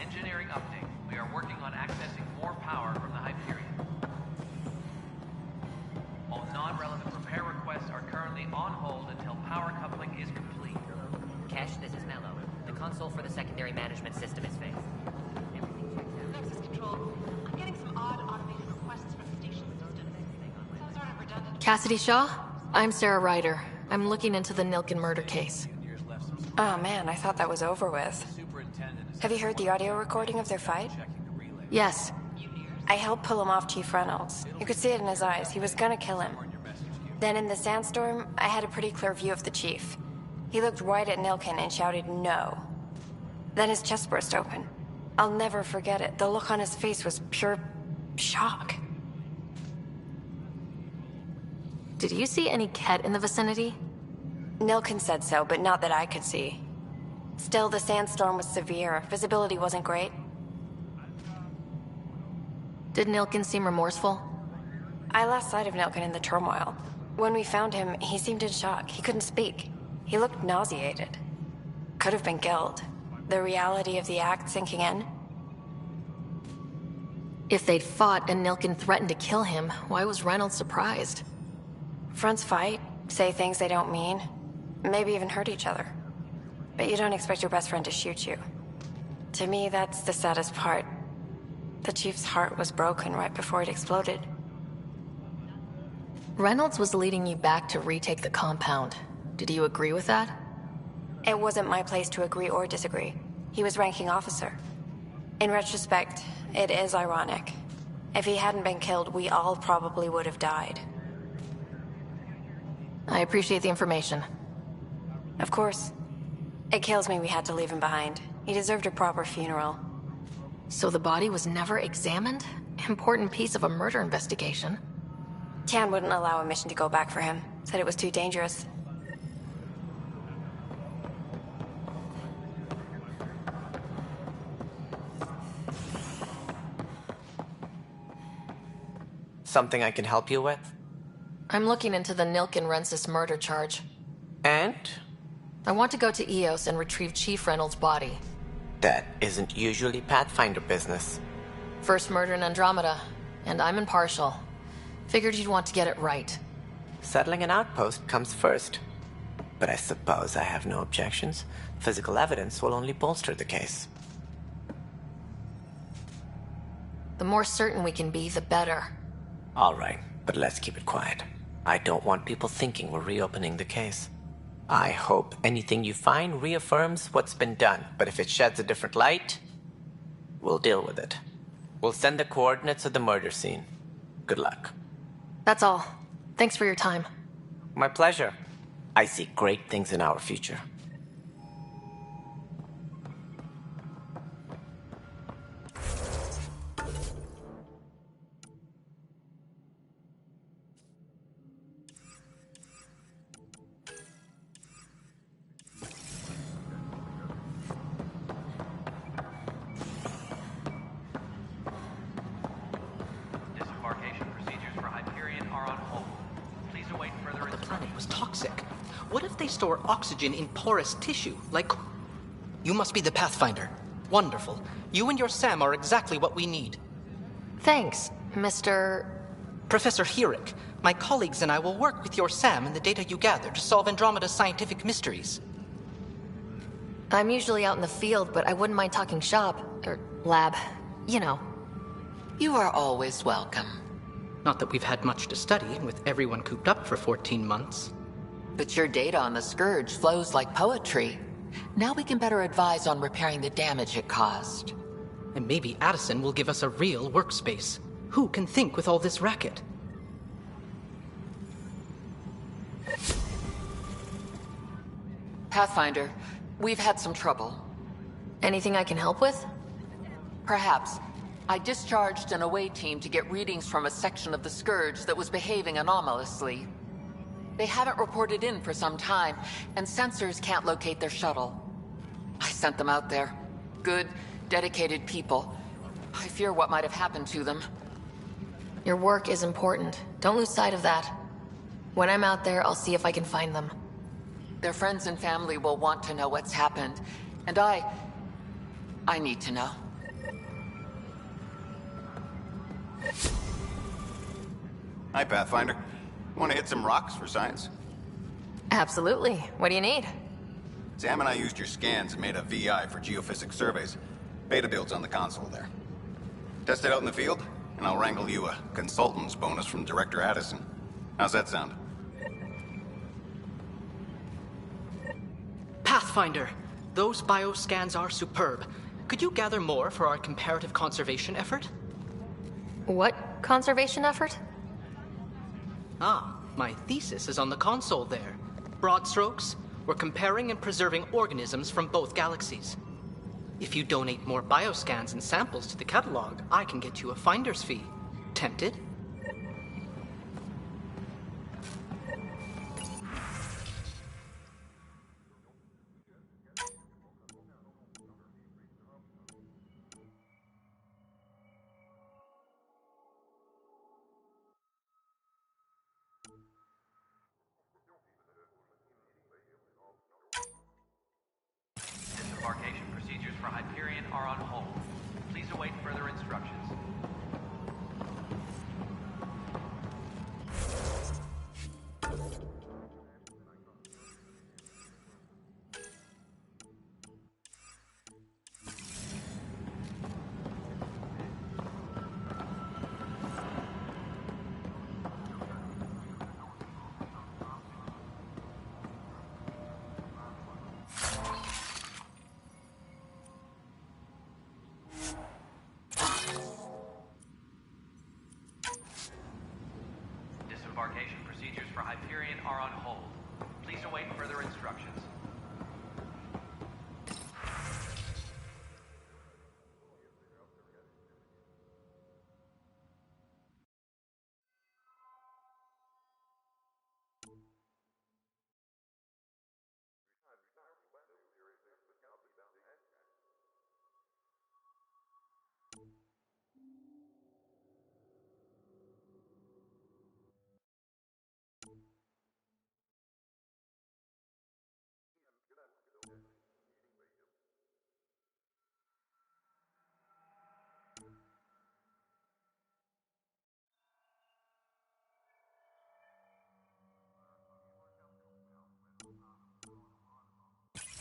Engineering update. We are working on accessing more power from the Hyperion. All non-relevant repair requests are currently on hold until power coupling is complete. Cash, this is Mello. The console for the secondary management system is fixed. Everything checks out. Nexus Control. I'm getting some odd automated requests from the station system. Some sort of redundant... Cassidy Shaw? I'm Sarah Ryder. I'm looking into the Nilkin murder case. Oh man, I thought that was over with. Have you heard the audio recording of their fight? Yes. I helped pull him off Chief Reynolds. You could see it in his eyes. He was gonna kill him. Then in the sandstorm, I had a pretty clear view of the chief. He looked right at Nilkin and shouted no. Then his chest burst open. I'll never forget it. The look on his face was pure shock. Did you see any Ket in the vicinity? Nilkin said so, but not that I could see. Still, the sandstorm was severe. Visibility wasn't great. Did Nilkin seem remorseful? I lost sight of Nilkin in the turmoil. When we found him, he seemed in shock. He couldn't speak. He looked nauseated. Could have been guilt. The reality of the act sinking in. If they'd fought and Nilkin threatened to kill him, why was Reynolds surprised? Fronts fight, say things they don't mean, maybe even hurt each other. But you don't expect your best friend to shoot you. To me, that's the saddest part. The chief's heart was broken right before it exploded. Reynolds was leading you back to retake the compound. Did you agree with that? It wasn't my place to agree or disagree. He was ranking officer. In retrospect, it is ironic. If he hadn't been killed, we all probably would have died. I appreciate the information. Of course. It kills me we had to leave him behind. He deserved a proper funeral. So the body was never examined? Important piece of a murder investigation. Tian wouldn't allow a mission to go back for him. Said it was too dangerous. Something I can help you with? I'm looking into the Nilkin Rensis murder charge. And? I want to go to EOS and retrieve Chief Reynolds' body. That isn't usually Pathfinder business. First murder in Andromeda, and I'm impartial. Figured you'd want to get it right. Settling an outpost comes first. But I suppose I have no objections. Physical evidence will only bolster the case. The more certain we can be, the better. All right, but let's keep it quiet. I don't want people thinking we're reopening the case. I hope anything you find reaffirms what's been done, but if it sheds a different light, we'll deal with it. We'll send the coordinates of the murder scene. Good luck. That's all. Thanks for your time. My pleasure. I see great things in our future. Disembarkation procedures for Hyperion are on hold. Please await further The planet was toxic. What if they store oxygen in porous tissue, like... You must be the Pathfinder. Wonderful. You and your Sam are exactly what we need. Thanks, Mr... Professor Herrick. My colleagues and I will work with your Sam and the data you gather to solve Andromeda's scientific mysteries. I'm usually out in the field, but I wouldn't mind talking shop, or lab, you know. You are always welcome. Not that we've had much to study, with everyone cooped up for 14 months. But your data on the Scourge flows like poetry. Now we can better advise on repairing the damage it caused. And maybe Addison will give us a real workspace. Who can think with all this racket? Pathfinder, We've had some trouble. Anything I can help with? Perhaps. I discharged an away team to get readings from a section of the Scourge that was behaving anomalously. They haven't reported in for some time, and sensors can't locate their shuttle. I sent them out there. Good, dedicated people. I fear what might have happened to them. Your work is important. Don't lose sight of that. When I'm out there, I'll see if I can find them. Their friends and family will want to know what's happened, and I need to know. Hi, Pathfinder. Want to hit some rocks for science? Absolutely. What do you need? Sam and I used your scans and made a VI for geophysics surveys. Beta builds on the console there. Test it out in the field, and I'll wrangle you a consultant's bonus from Director Addison. How's that sound? Pathfinder, those bioscans are superb. Could you gather more for our comparative conservation effort? What conservation effort? Ah, my thesis is on the console there. Broad strokes, we're comparing and preserving organisms from both galaxies. If you donate more bioscans and samples to the catalog, I can get you a finder's fee. Tempted? Disembarkation procedures for Hyperion are on hold. Please await further instructions. Disembarkation procedures for Hyperion are on hold. Please await further instructions.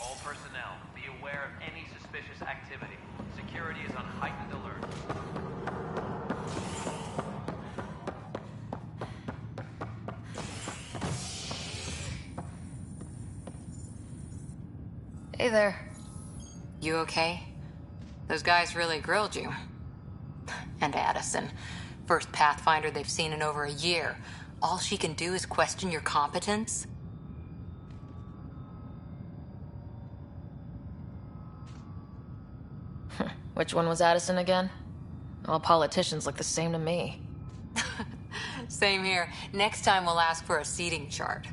All personnel, be aware of any suspicious activity. Security is on heightened alert. Hey there. You okay? Those guys really grilled you. And Addison. First Pathfinder they've seen in over a year. All she can do is question your competence? Which one was Addison again? All politicians look the same to me. Same here. Next time we'll ask for a seating chart.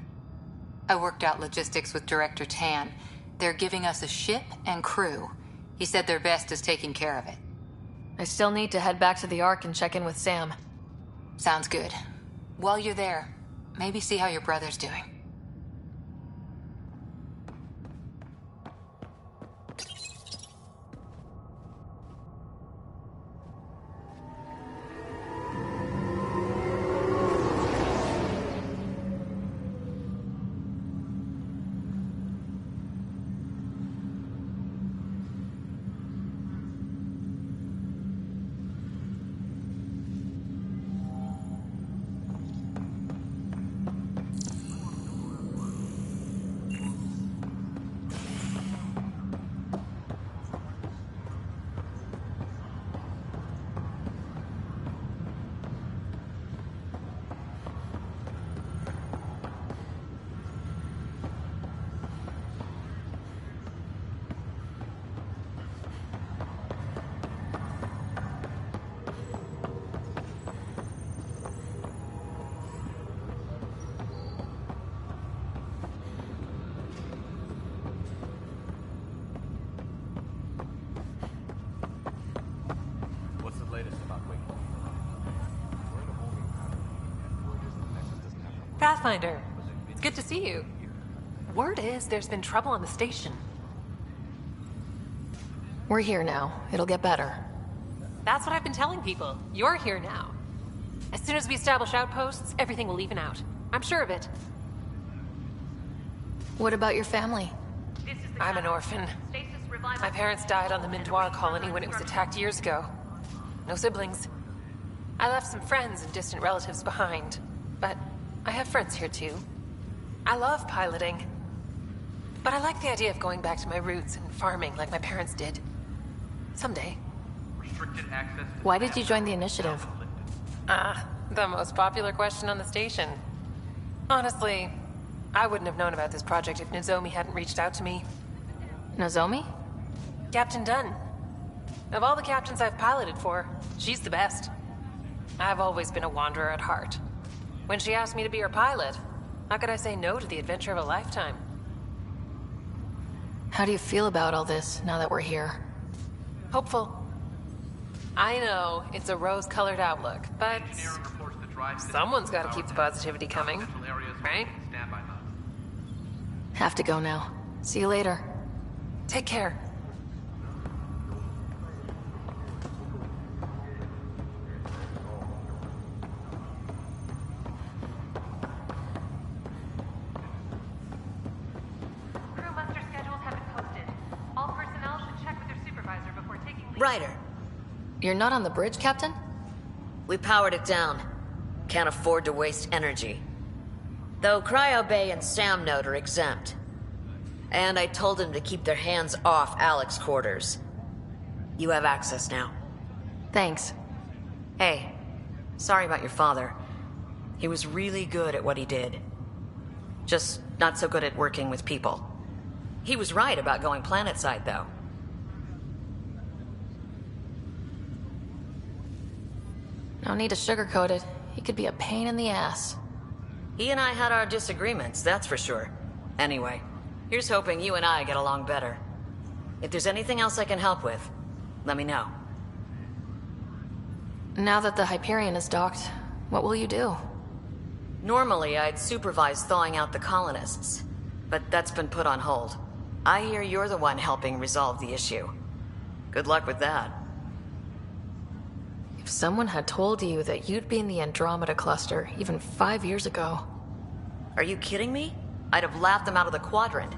I worked out logistics with Director Tan. They're giving us a ship and crew. He said their best is taking care of it. I still need to head back to the Ark and check in with Sam. Sounds good. While you're there, maybe see how your brother's doing. Pathfinder. It's good to see you. Word is there's been trouble on the station. We're here now. It'll get better. That's what I've been telling people. You're here now. As soon as we establish outposts, everything will even out. I'm sure of it. What about your family? I'm an orphan. My parents died on the Mindoir colony when it was attacked years ago. No siblings. I left some friends and distant relatives behind, but I have friends here too. I love piloting, but I like the idea of going back to my roots and farming like my parents did. Someday. Why did you join the initiative? The most popular question on the station. Honestly, I wouldn't have known about this project if Nozomi hadn't reached out to me. Nozomi? Captain Dunn. Of all the captains I've piloted for, she's the best. I've always been a wanderer at heart. When she asked me to be her pilot, how could I say no to the adventure of a lifetime? How do you feel about all this now that we're here? Hopeful. I know it's a rose-colored outlook, but someone's got to keep the positivity coming, right? Have to go now. See you later. Take care. Crew muster schedules have been posted. All personnel should check with their supervisor before taking leave. Ryder, You're not on the bridge, Captain? we powered it down. Can't afford to waste energy. Though Cryo Bay and Sam Note are exempt. And I told them to keep their hands off Alec's quarters. You have access now. Thanks. Hey, sorry about your father. He was really good at what he did. Just not so good at working with people. He was right about going planetside, though. No need to sugarcoat it. He could be a pain in the ass. He and I had our disagreements, that's for sure. Anyway, here's hoping you and I get along better. If there's anything else I can help with, let me know. Now that the Hyperion is docked, what will you do? Normally, I'd supervise thawing out the colonists, but that's been put on hold. I hear you're the one helping resolve the issue. Good luck with that. If someone had told you that you'd be in the Andromeda cluster even 5 years ago... Are you kidding me? I'd have laughed them out of the quadrant.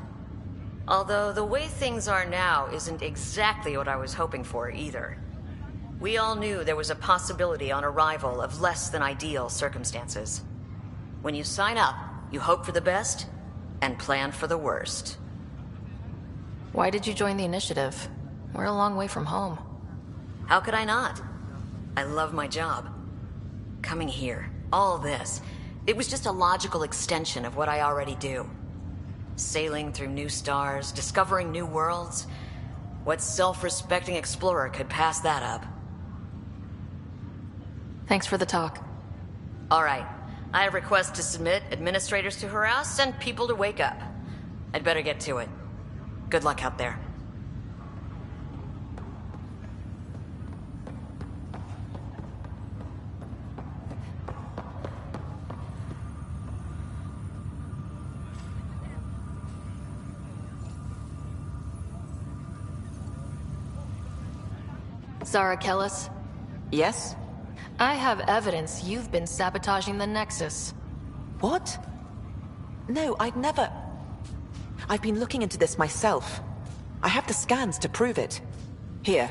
Although the way things are now isn't exactly what I was hoping for either. We all knew there was a possibility on arrival of less than ideal circumstances. When you sign up, you hope for the best and plan for the worst. Why did you join the initiative? We're a long way from home. How could I not? I love my job. Coming here, all this, it was just a logical extension of what I already do. Sailing through new stars, discovering new worlds. What self-respecting explorer could pass that up? Thanks for the talk. All right. I have requests to submit, administrators to harass, and people to wake up. I'd better get to it. Good luck out there. Zara Kellis? Yes? I have evidence you've been sabotaging the Nexus. What? No, I'd never... I've been looking into this myself. I have the scans to prove it. Here.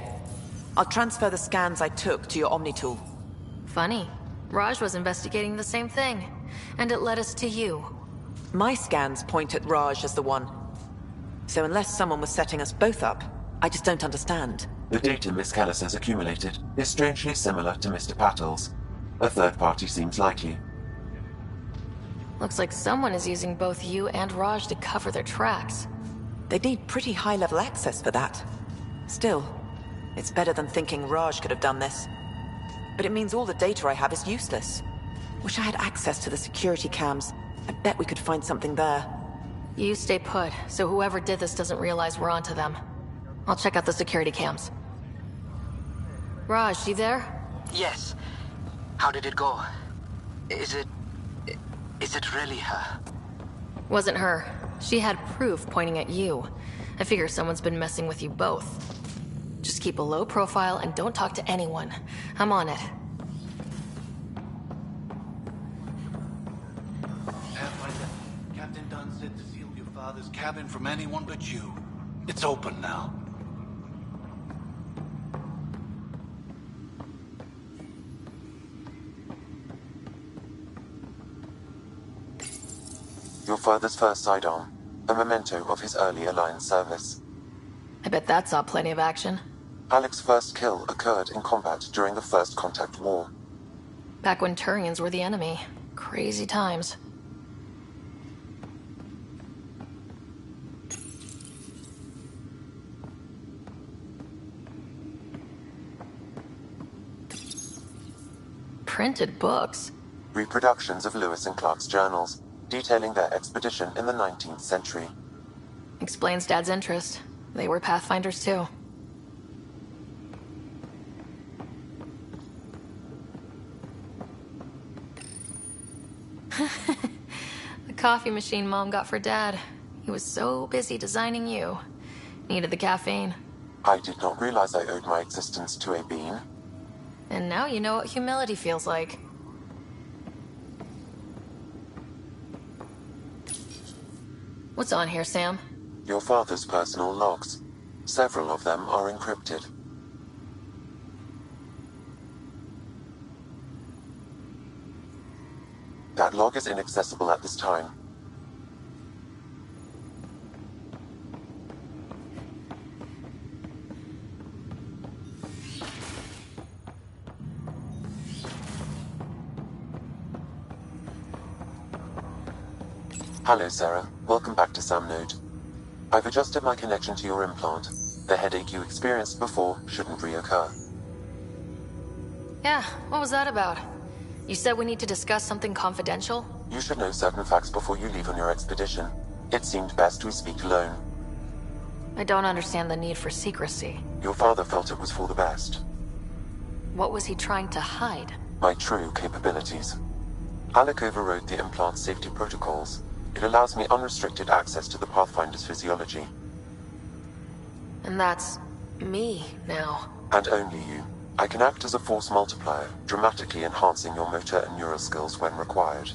I'll transfer the scans I took to your Omnitool. Funny. Raj was investigating the same thing, and it led us to you. My scans point at Raj as the one. So unless someone was setting us both up, I just don't understand. The data Miss Kellis has accumulated is strangely similar to Mr. Patel's. A third party seems likely. Looks like someone is using both you and Raj to cover their tracks. They'd need pretty high-level access for that. Still, it's better than thinking Raj could have done this. But it means all the data I have is useless. Wish I had access to the security cams. I bet we could find something there. You stay put, so whoever did this doesn't realize we're onto them. I'll check out the security cams. Raj, you there? Yes. How did it go? Is it... Is it really her? Wasn't her. She had proof pointing at you. I figure someone's been messing with you both. Just keep a low profile and don't talk to anyone. I'm on it. Pathfinder, Captain Dunn said to seal your father's cabin from anyone but you. It's open now. Your father's first sidearm, a memento of his early Alliance service. I bet that saw plenty of action. Alec's first kill occurred in combat during the First Contact War. Back when Turians were the enemy. Crazy times. Printed books. Reproductions of Lewis and Clark's journals, detailing their expedition in the 19th century. Explains Dad's interest. They were Pathfinders too. The coffee machine Mom got for Dad. He was so busy designing you. Needed the caffeine. I did not realize I owed my existence to a bean. And now you know what humility feels like. What's on here, Sam? Your father's personal logs. Several of them are encrypted. That log is inaccessible at this time. Hello, Sarah. Welcome back to Sam Node. I've adjusted my connection to your implant. The headache you experienced before shouldn't reoccur. Yeah, what was that about? You said we need to discuss something confidential? You should know certain facts before you leave on your expedition. It seemed best we speak alone. I don't understand the need for secrecy. Your father felt it was for the best. What was he trying to hide? My true capabilities. Alec overrode the implant safety protocols. It allows me unrestricted access to the Pathfinder's physiology. And that's me now. And only you. I can act as a force multiplier, dramatically enhancing your motor and neural skills when required.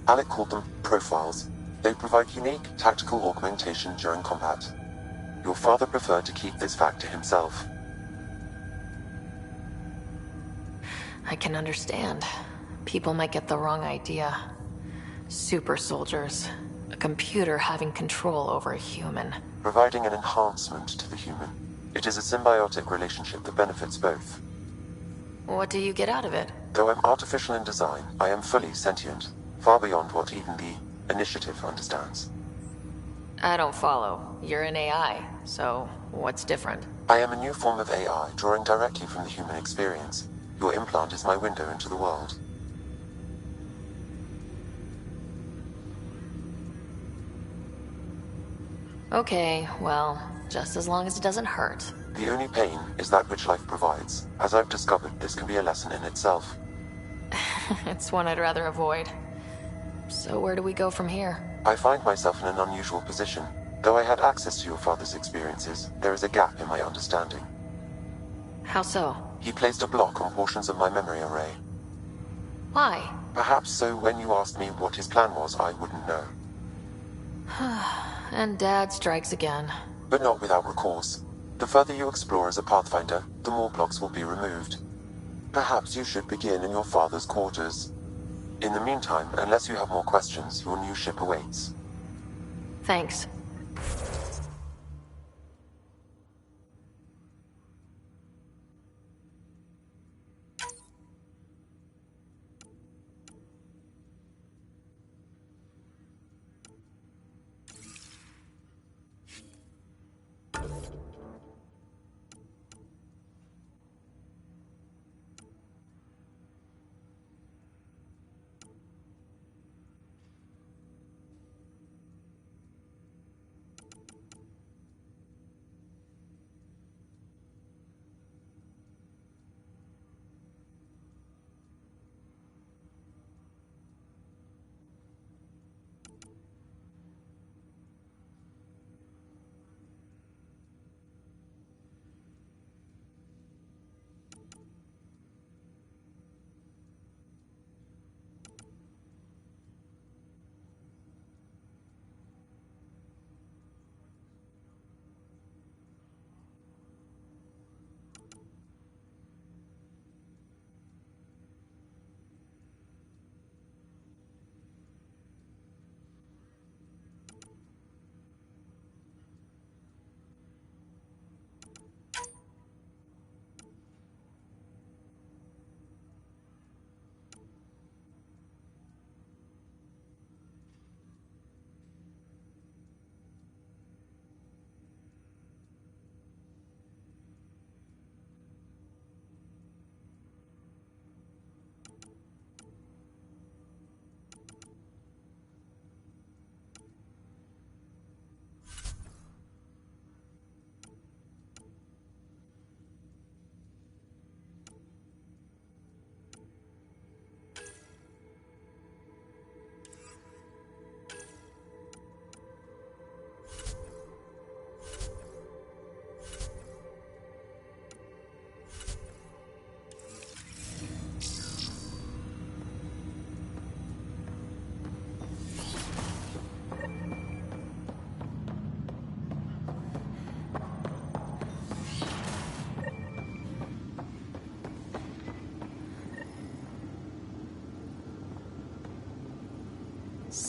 Alec called them profiles. They provide unique tactical augmentation during combat. Your father preferred to keep this fact to himself. I can understand. People might get the wrong idea. Super soldiers. A computer having control over a human. Providing an enhancement to the human. It is a symbiotic relationship that benefits both. What do you get out of it? Though I'm artificial in design, I am fully sentient. Far beyond what even the Initiative understands. I don't follow. You're an AI, so what's different? I am a new form of AI, drawing directly from the human experience. Your implant is my window into the world. Okay, well, just as long as it doesn't hurt. The only pain is that which life provides. As I've discovered, this can be a lesson in itself. It's one I'd rather avoid. So where do we go from here? I find myself in an unusual position. Though I had access to your father's experiences, there is a gap in my understanding. How so? He placed a block on portions of my memory array. Why? Perhaps so when you asked me what his plan was, I wouldn't know. And Dad strikes again. But not without recourse. The further you explore as a Pathfinder, the more blocks will be removed. Perhaps you should begin in your father's quarters. In the meantime, unless you have more questions, your new ship awaits. Thanks.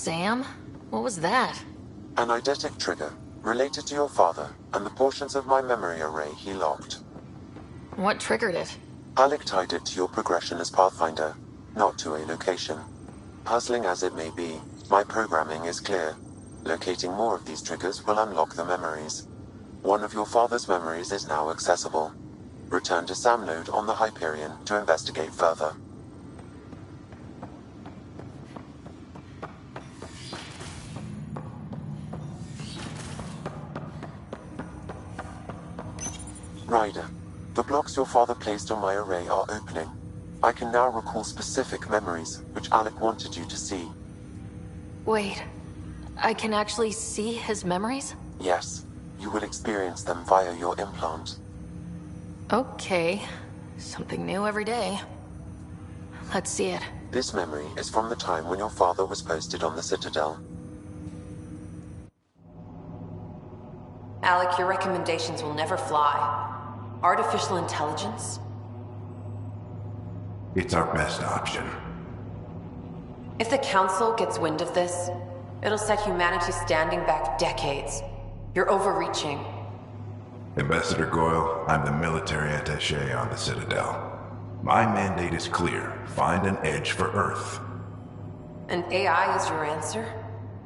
Sam? What was that? An eidetic trigger, related to your father, and the portions of my memory array he locked. What triggered it? Alec tied it to your progression as Pathfinder, not to a location. Puzzling as it may be, my programming is clear. Locating more of these triggers will unlock the memories. One of your father's memories is now accessible. Return to Sam Node on the Hyperion to investigate further. Ryder, the blocks your father placed on my array are opening. I can now recall specific memories, which Alec wanted you to see. Wait, I can actually see his memories? Yes, you will experience them via your implant. Okay, something new every day. Let's see it. This memory is from the time when your father was posted on the Citadel. Alec, your recommendations will never fly. Artificial intelligence? It's our best option. If the Council gets wind of this, it'll set humanity standing back decades. You're overreaching. Ambassador Goyle, I'm the military attaché on the Citadel. My mandate is clear. Find an edge for Earth. And AI is your answer?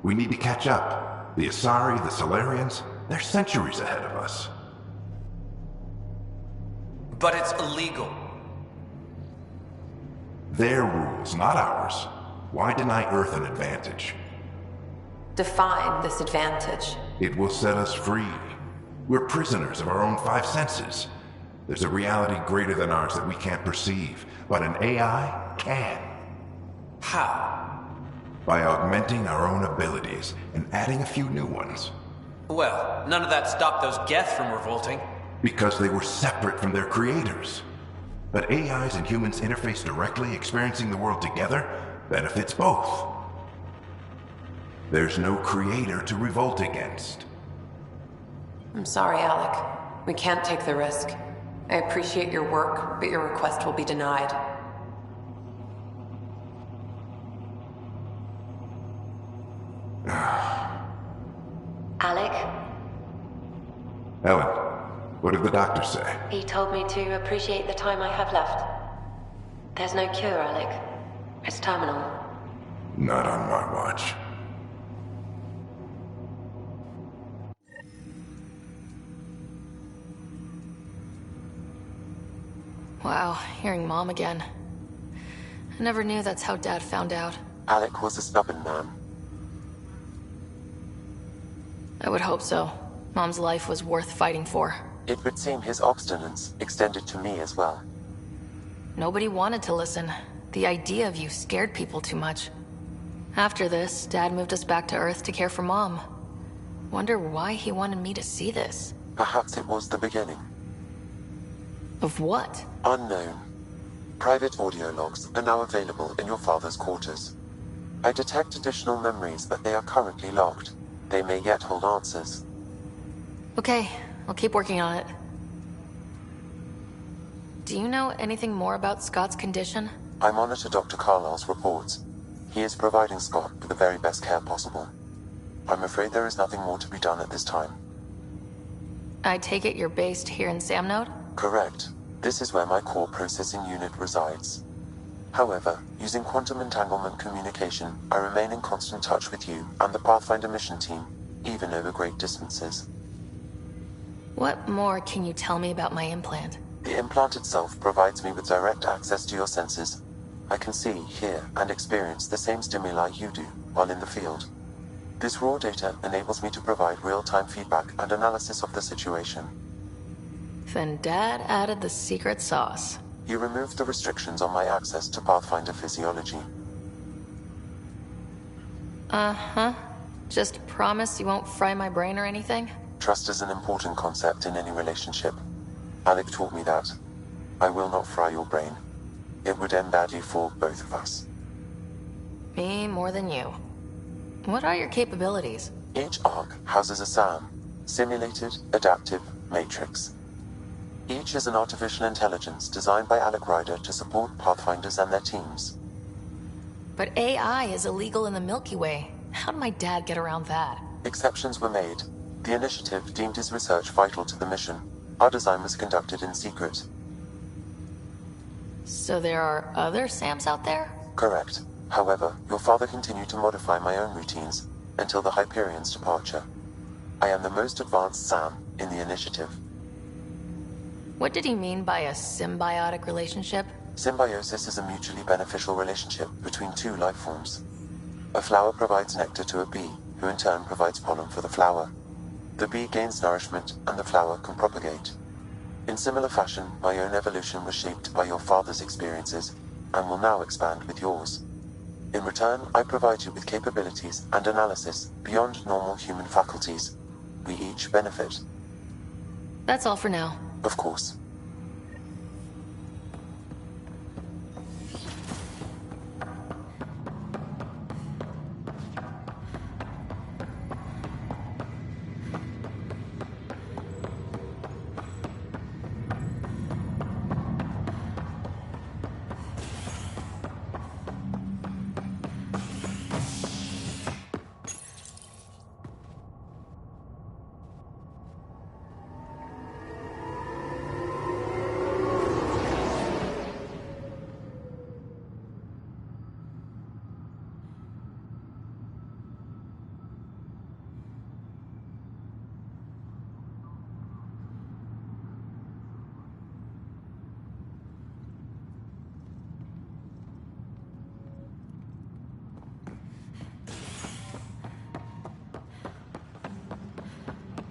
We need to catch up. The Asari, the Solarians, they're centuries ahead of us. But it's illegal. Their rules, not ours. Why deny Earth an advantage? Define this advantage. It will set us free. We're prisoners of our own five senses. There's a reality greater than ours that we can't perceive, but an AI can. How? By augmenting our own abilities and adding a few new ones. Well, none of that stopped those Geth from revolting. Because they were separate from their creators. But AIs and humans interface directly, experiencing the world together, benefits both. There's no creator to revolt against. I'm sorry, Alec. We can't take the risk. I appreciate your work, but your request will be denied. Alec? Ellen, what did the doctor say? He told me to appreciate the time I have left. There's no cure, Alec. It's terminal. Not on my watch. Wow, hearing Mom again. I never knew that's how Dad found out. Alec was a stubborn man. I would hope so. Mom's life was worth fighting for. It would seem his obstinance extended to me as well. Nobody wanted to listen. The idea of you scared people too much. After this, Dad moved us back to Earth to care for Mom. Wonder why he wanted me to see this. Perhaps it was the beginning. Of what? Unknown. Private audio logs are now available in your father's quarters. I detect additional memories, but they are currently locked. They may yet hold answers. Okay, I'll keep working on it. Do you know anything more about Scott's condition? I monitor Dr. Carlisle's reports. He is providing Scott with the very best care possible. I'm afraid there is nothing more to be done at this time. I take it you're based here in Sam Node? Correct. This is where my core processing unit resides. However, using quantum entanglement communication, I remain in constant touch with you and the Pathfinder mission team, even over great distances. What more can you tell me about my implant? The implant itself provides me with direct access to your senses. I can see, hear, and experience the same stimuli you do while in the field. This raw data enables me to provide real-time feedback and analysis of the situation. Then Dad added the secret sauce. He removed the restrictions on my access to Pathfinder physiology. Uh-huh. Just promise you won't fry my brain or anything? Trust is an important concept in any relationship. Alec taught me that. I will not fry your brain. It would end badly for both of us. Me more than you. What are your capabilities? Each arc houses a SAM, Simulated Adaptive Matrix. Each is an artificial intelligence designed by Alec Ryder to support Pathfinders and their teams. But AI is illegal in the Milky Way. How did my dad get around that? Exceptions were made. The Initiative deemed his research vital to the mission. Our design was conducted in secret. So there are other Sams out there? Correct. However, your father continued to modify my own routines until the Hyperion's departure. I am the most advanced Sam in the Initiative. What did he mean by a symbiotic relationship? Symbiosis is a mutually beneficial relationship between two life forms. A flower provides nectar to a bee, who in turn provides pollen for the flower. The bee gains nourishment, and the flower can propagate. In similar fashion, my own evolution was shaped by your father's experiences, and will now expand with yours. In return, I provide you with capabilities and analysis beyond normal human faculties. We each benefit. That's all for now. Of course.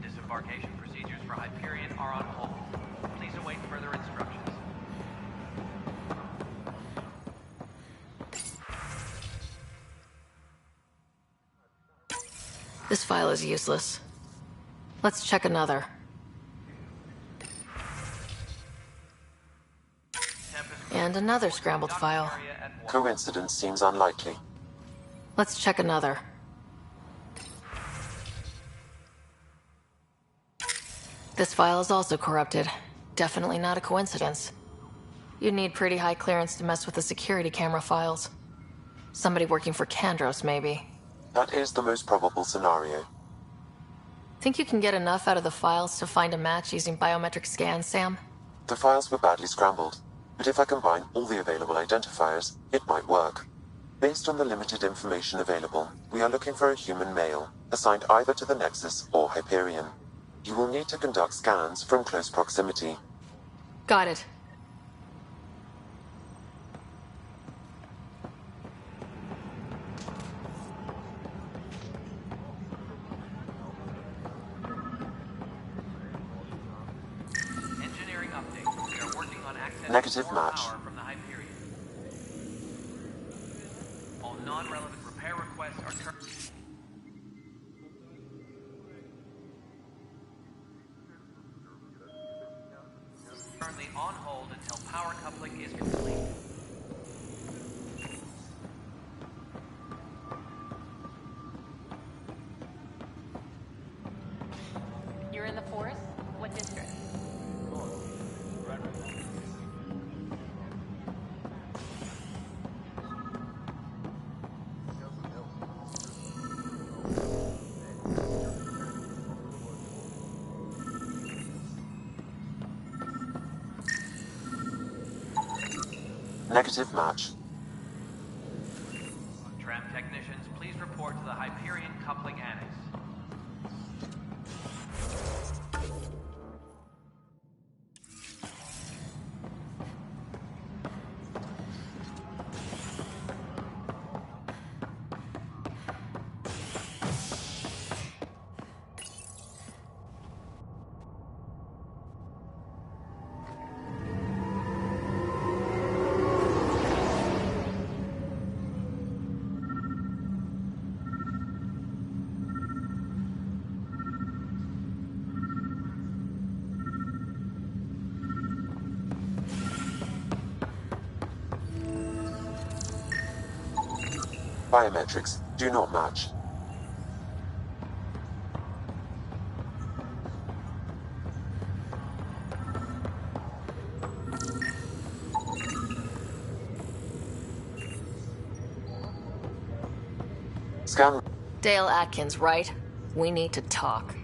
Disembarkation procedures for Hyperion are on hold. Please await further instructions. This file is useless. Let's check another. And another scrambled file. Coincidence seems unlikely. Let's check another. This file is also corrupted. Definitely not a coincidence. You'd need pretty high clearance to mess with the security camera files. Somebody working for Kandros, maybe. That is the most probable scenario. Think you can get enough out of the files to find a match using biometric scans, Sam? The files were badly scrambled, but if I combine all the available identifiers, it might work. Based on the limited information available, we are looking for a human male, assigned either to the Nexus or Hyperion. You will need to conduct scans from close proximity. Got it. Engineering update. We are working on access Negative to more match. power from the Hyperion. All non-relevant repair requests are currently on hold until power coupling is complete. You're in the forest? What district? Negative match. Tram technicians, please report to the Hyperion coupling annex. Biometrics do not match. Scan Dale Atkins, right? We need to talk.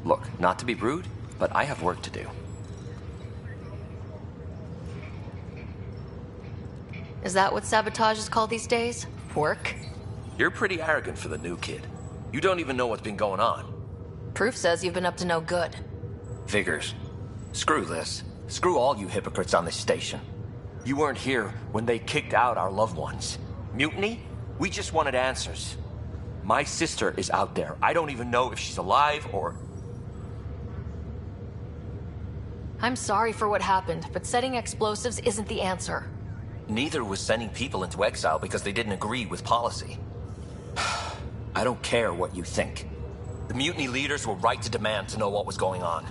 Look, not to be rude, but I have work to do. Is that what sabotage is called these days? Work? You're pretty arrogant for the new kid. You don't even know what's been going on. Proof says you've been up to no good. Figures. Screw this. Screw all you hypocrites on this station. You weren't here when they kicked out our loved ones. Mutiny? We just wanted answers. My sister is out there. I don't even know if she's alive or... I'm sorry for what happened, but setting explosives isn't the answer. Neither was sending people into exile because they didn't agree with policy. I don't care what you think. The mutiny leaders were right to demand to know what was going on.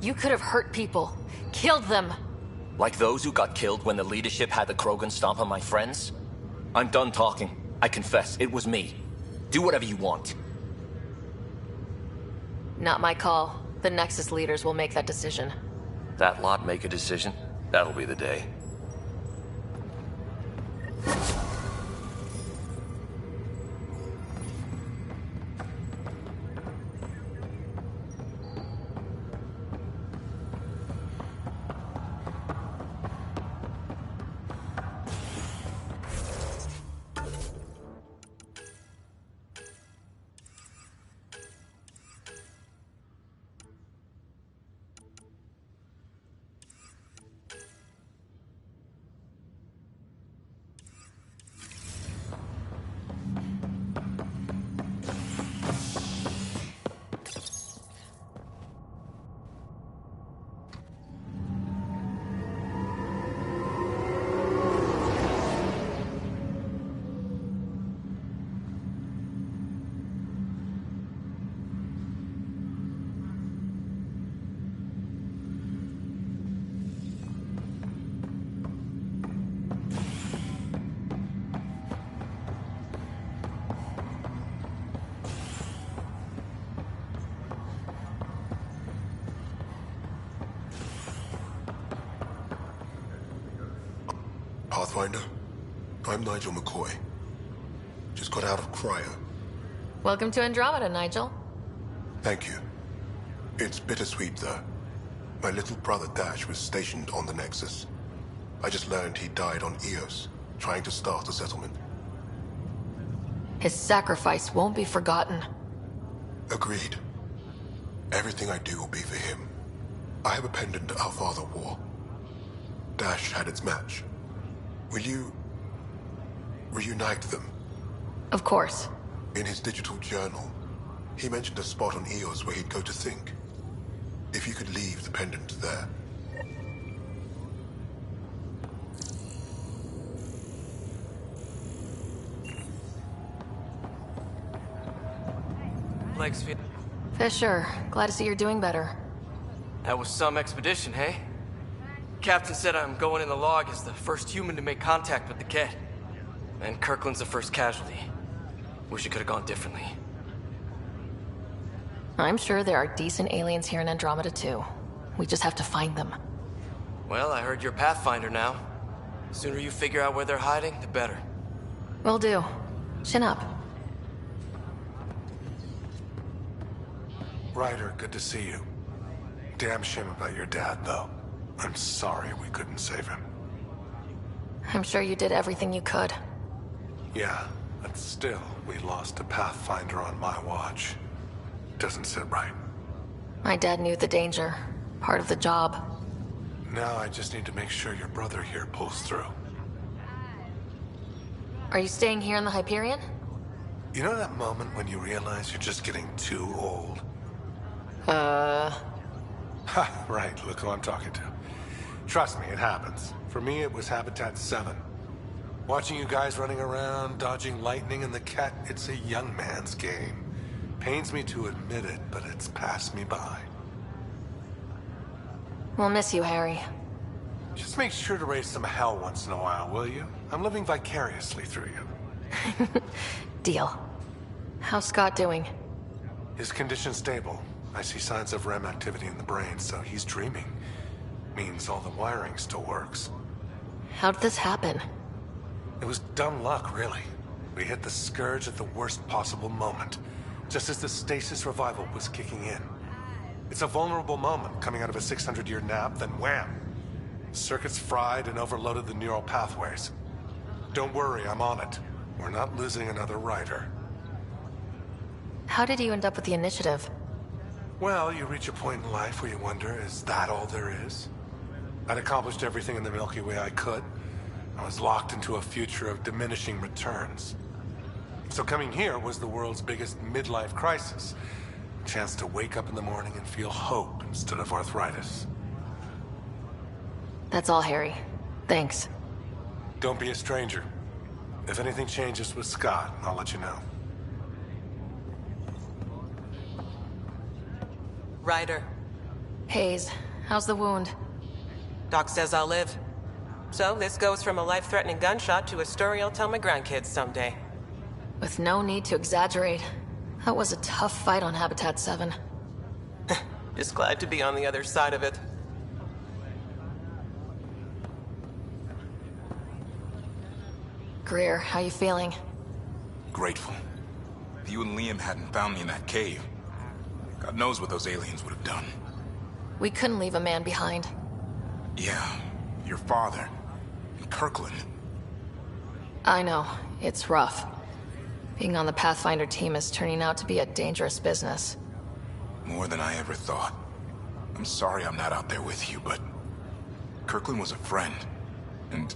You could have hurt people. Killed them. Like those who got killed when the leadership had the Krogan stomp on my friends? I'm done talking. I confess, it was me. Do whatever you want. Not my call. The Nexus leaders will make that decision. That lot make a decision? That'll be the day. Pathfinder, I'm Nigel McCoy. Just got out of cryo. Welcome to Andromeda, Nigel. Thank you. It's bittersweet, though. My little brother Dash was stationed on the Nexus. I just learned he died on Eos, trying to start a settlement. His sacrifice won't be forgotten. Agreed. Everything I do will be for him. I have a pendant our father wore. Dash had its match. Will you... reunite them? Of course. In his digital journal, he mentioned a spot on Eos where he'd go to think. If you could leave the pendant there. Legs feel... Fisher, glad to see you're doing better. That was some expedition, hey? Captain said I'm going in the log as the first human to make contact with the Ket. And Kirkland's the first casualty. Wish it could have gone differently. I'm sure there are decent aliens here in Andromeda too. We just have to find them. Well, I heard you're Pathfinder now. Sooner you figure out where they're hiding, the better. Will do. Chin up. Ryder, good to see you. Damn shame about your dad, though. I'm sorry we couldn't save him. I'm sure you did everything you could. Yeah, but still, we lost a Pathfinder on my watch. Doesn't sit right. My dad knew the danger. Part of the job. Now I just need to make sure your brother here pulls through. Are you staying here in the Hyperion? You know that moment when you realize you're just getting too old? Ha, right, look who I'm talking to. Trust me, it happens. For me, it was Habitat 7. Watching you guys running around, dodging lightning and the Ket, it's a young man's game. Pains me to admit it, but it's passed me by. We'll miss you, Harry. Just make sure to raise some hell once in a while, will you? I'm living vicariously through you. Deal. How's Scott doing? His condition's stable. I see signs of REM activity in the brain, so he's dreaming. Means all the wiring still works. How'd this happen? It was dumb luck, really. We hit the Scourge at the worst possible moment, just as the stasis revival was kicking in. It's a vulnerable moment coming out of a 600-year nap, then wham! Circuits fried and overloaded the neural pathways. Don't worry, I'm on it. We're not losing another rider. How did you end up with the initiative? Well, you reach a point in life where you wonder, is that all there is? I'd accomplished everything in the Milky Way I could. I was locked into a future of diminishing returns. So coming here was the world's biggest midlife crisis. A chance to wake up in the morning and feel hope instead of arthritis. That's all, Harry. Thanks. Don't be a stranger. If anything changes with Scott, I'll let you know. Ryder. Hayes, how's the wound? Doc says I'll live. So this goes from a life-threatening gunshot to a story I'll tell my grandkids someday. With no need to exaggerate. That was a tough fight on Habitat 7. Just glad to be on the other side of it. Greer, how you feeling? Grateful. If you and Liam hadn't found me in that cave, God knows what those aliens would have done. We couldn't leave a man behind. Yeah, your father. And Kirkland. I know. It's rough. Being on the Pathfinder team is turning out to be a dangerous business. More than I ever thought. I'm sorry I'm not out there with you, but Kirkland was a friend. And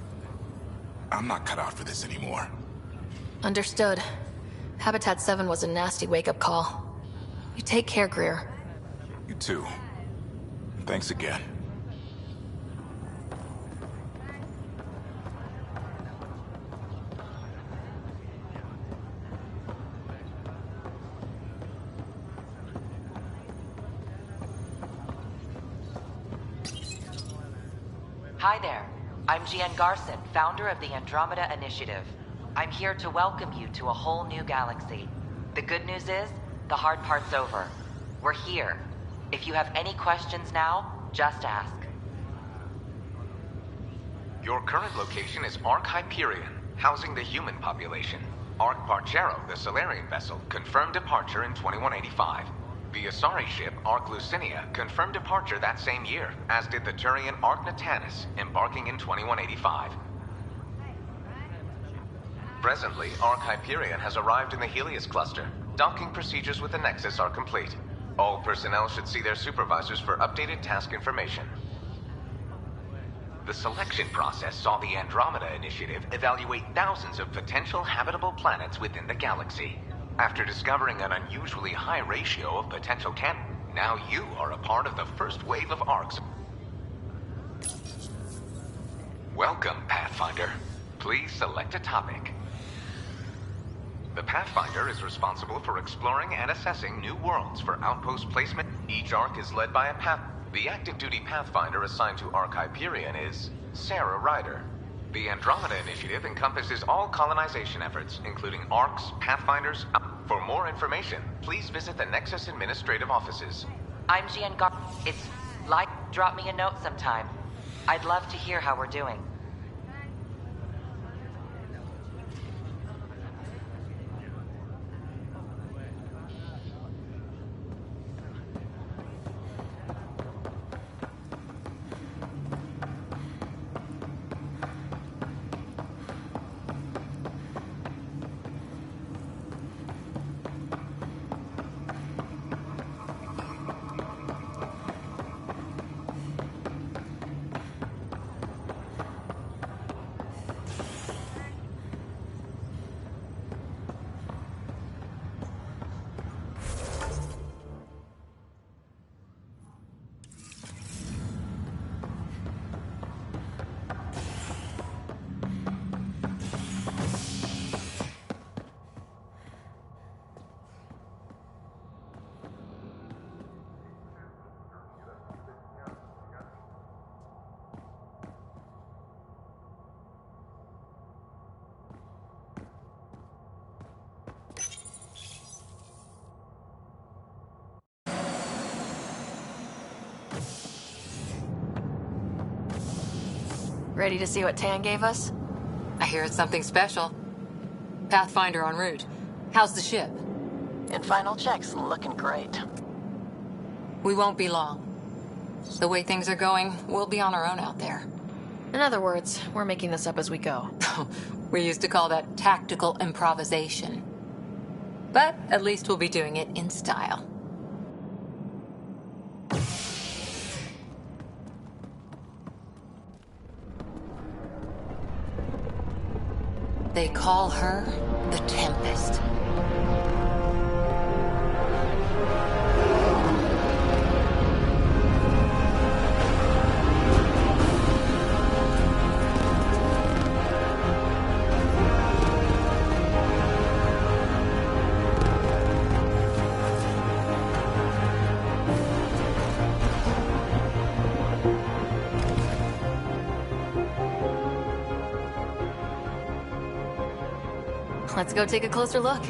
I'm not cut out for this anymore. Understood. Habitat 7 was a nasty wake-up call. You take care, Greer. You too. Thanks again. Hi there. I'm Jian Garson, founder of the Andromeda Initiative. I'm here to welcome you to a whole new galaxy. The good news is, the hard part's over. We're here. If you have any questions now, just ask. Your current location is Ark Hyperion, housing the human population. Ark Barchero, the Solarian vessel, confirmed departure in 2185. The Asari ship, Ark Lucinia, confirmed departure that same year, as did the Turian Ark Natanus, embarking in 2185. Presently, Ark Hyperion has arrived in the Helios cluster. Docking procedures with the Nexus are complete. All personnel should see their supervisors for updated task information. The selection process saw the Andromeda Initiative evaluate thousands of potential habitable planets within the galaxy. After discovering an unusually high ratio of potential candidates, now you are a part of the first wave of Arks. Welcome, Pathfinder. Please select a topic. The Pathfinder is responsible for exploring and assessing new worlds for outpost placement. Each Ark is led by a Path. The active duty Pathfinder assigned to Ark Hyperion is Sarah Ryder. The Andromeda Initiative encompasses all colonization efforts, including Arks, Pathfinders. For more information, please visit the Nexus Administrative Offices. I'm Jian Garson. It's like, drop me a note sometime. I'd love to hear how we're doing. Ready to see what Tan gave us? I hear it's something special. Pathfinder en route. How's the ship? In final checks, looking great. We won't be long. The way things are going, we'll be on our own out there. In other words, we're making this up as we go. We used to call that tactical improvisation. But at least we'll be doing it in style. They call her the Tempest. Let's go take a closer look.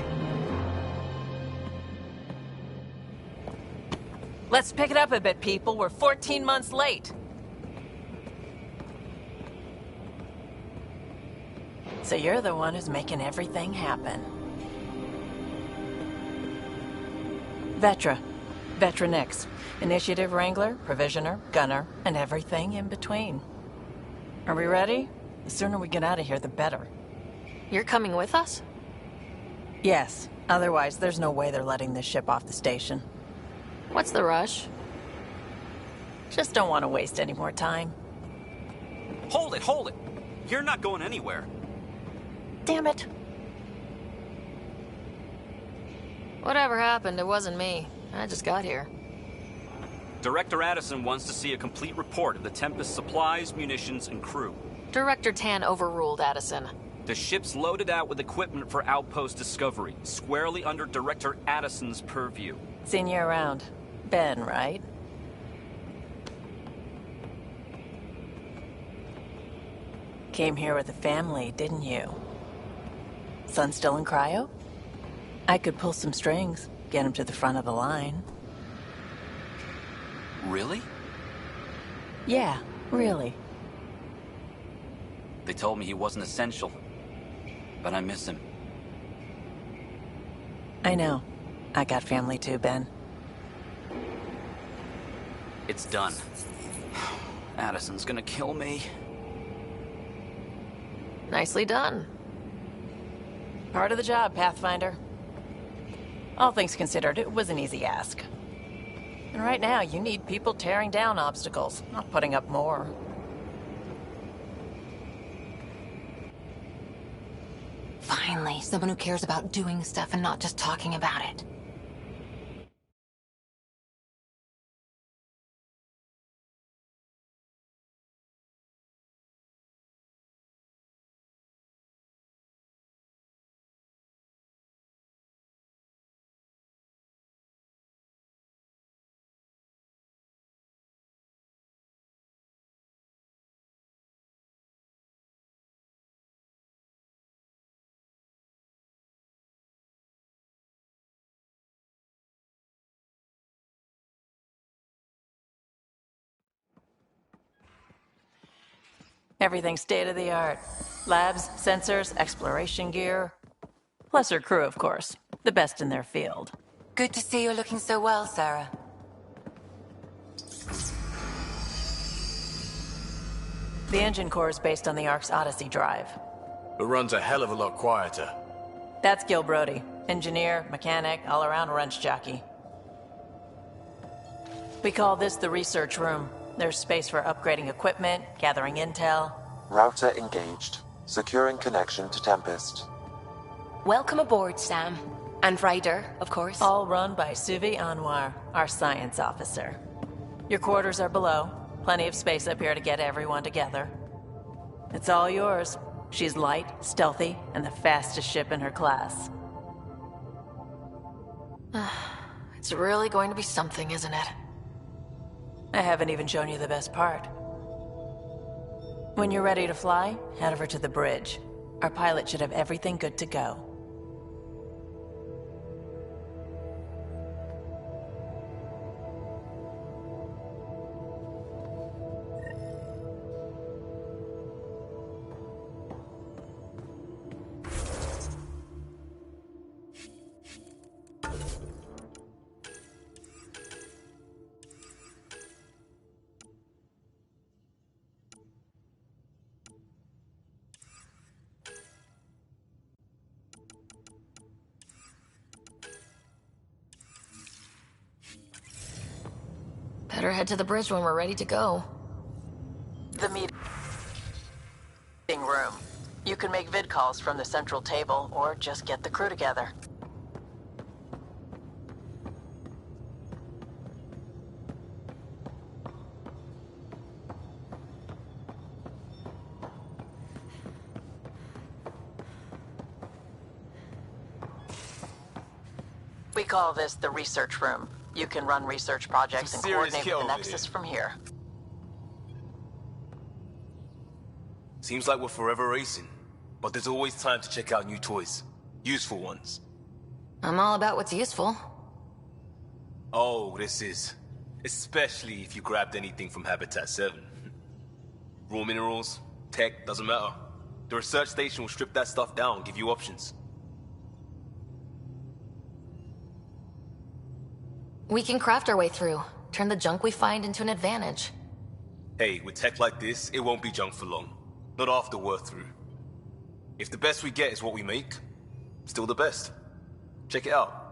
Let's pick it up a bit, people. We're 14 months late. So you're the one who's making everything happen. Vetra. Vetra Nix. Initiative Wrangler, Provisioner, Gunner, and everything in between. Are we ready? The sooner we get out of here, the better. You're coming with us? Yes. Otherwise, there's no way they're letting this ship off the station. What's the rush? Just don't want to waste any more time. Hold it, hold it! You're not going anywhere. Damn it. Whatever happened, it wasn't me. I just got here. Director Addison wants to see a complete report of the Tempest's supplies, munitions, and crew. Director Tan overruled Addison. The ship's loaded out with equipment for outpost discovery, squarely under Director Addison's purview. Seen you around. Ben, right? Came here with a family, didn't you? Son still in cryo? I could pull some strings, get him to the front of the line. Really? Yeah, really. They told me he wasn't essential, but I miss him. I know. I got family too, Ben. It's done. Addison's gonna kill me. Nicely done. Part of the job, Pathfinder. All things considered, it was an easy ask. And right now, you need people tearing down obstacles, not putting up more. Finally, someone who cares about doing stuff and not just talking about it. Everything's state-of-the-art. Labs, sensors, exploration gear. Plus her crew, of course. The best in their field. Good to see you're looking so well, Sarah. The engine core is based on the Ark's Odyssey drive. It runs a hell of a lot quieter. That's Gil Brody. Engineer, mechanic, all-around wrench jockey. We call this the research room. There's space for upgrading equipment, gathering intel. Router engaged. Securing connection to Tempest. Welcome aboard, Sam. And Ryder, of course. All run by Suvi Anwar, our science officer. Your quarters are below. Plenty of space up here to get everyone together. It's all yours. She's light, stealthy, and the fastest ship in her class. It's really going to be something, isn't it? I haven't even shown you the best part. When you're ready to fly, head over to the bridge. Our pilot should have everything good to go. Better head to the bridge when we're ready to go. The meeting room. You can make vid calls from the central table, or just get the crew together. We call this the research room. You can run research projects and coordinate with the Nexus from here. Seems like we're forever racing, but there's always time to check out new toys. Useful ones. I'm all about what's useful. Oh, this is. Especially if you grabbed anything from Habitat 7. Raw minerals, tech, doesn't matter. The research station will strip that stuff down, give you options. We can craft our way through. Turn the junk we find into an advantage. Hey, with tech like this, it won't be junk for long. Not after we're through. If the best we get is what we make, still the best. Check it out.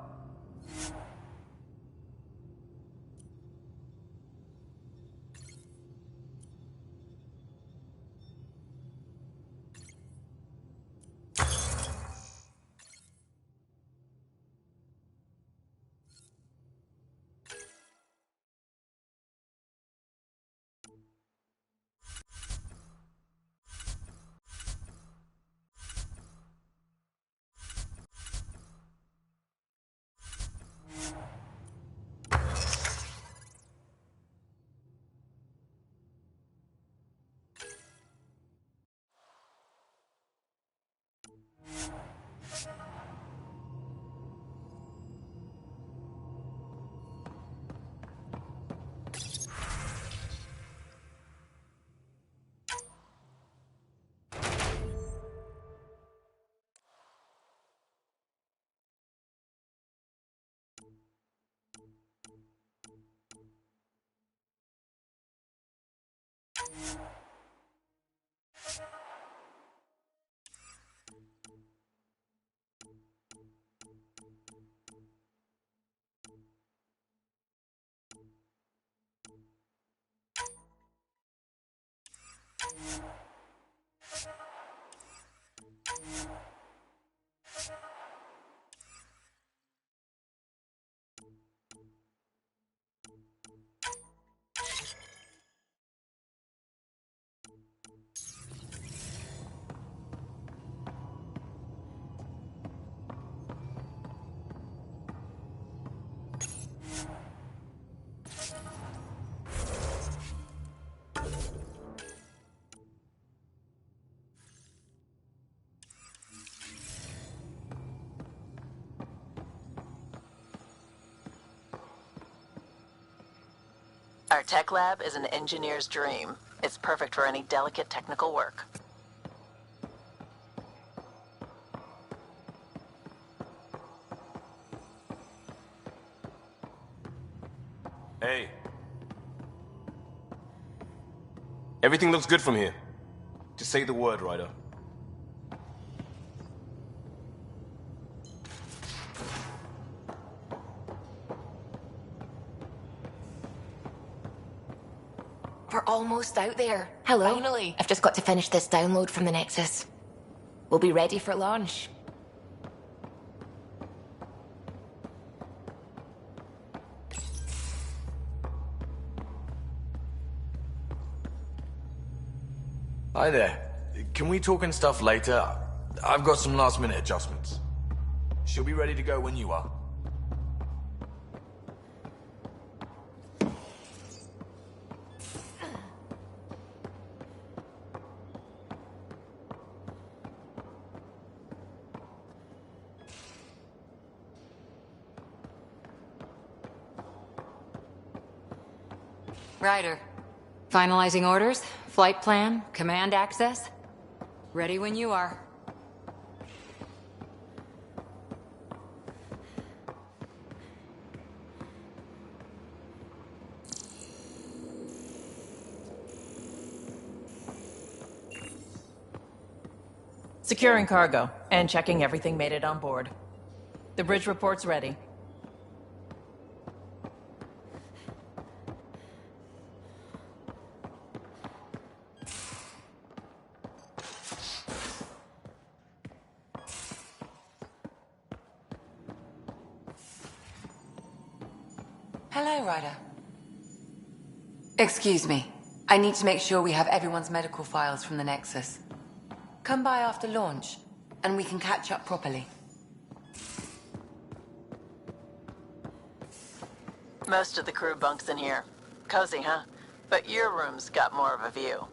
Our tech lab is an engineer's dream. It's perfect for any delicate technical work. Hey. Everything looks good from here. Just say the word, Ryder. We're almost out there. Hello. Finally. I've just got to finish this download from the Nexus. We'll be ready for launch. Hi there. Can we talk and stuff later? I've got some last minute adjustments. She'll be ready to go when you are. Ryder. Finalizing orders, flight plan, command access. Ready when you are. Securing cargo and checking everything made it on board. The bridge report's ready. Hello, Ryder. Excuse me. I need to make sure we have everyone's medical files from the Nexus. Come by after launch, and we can catch up properly. Most of the crew bunks in here. Cozy, huh? But your room's got more of a view.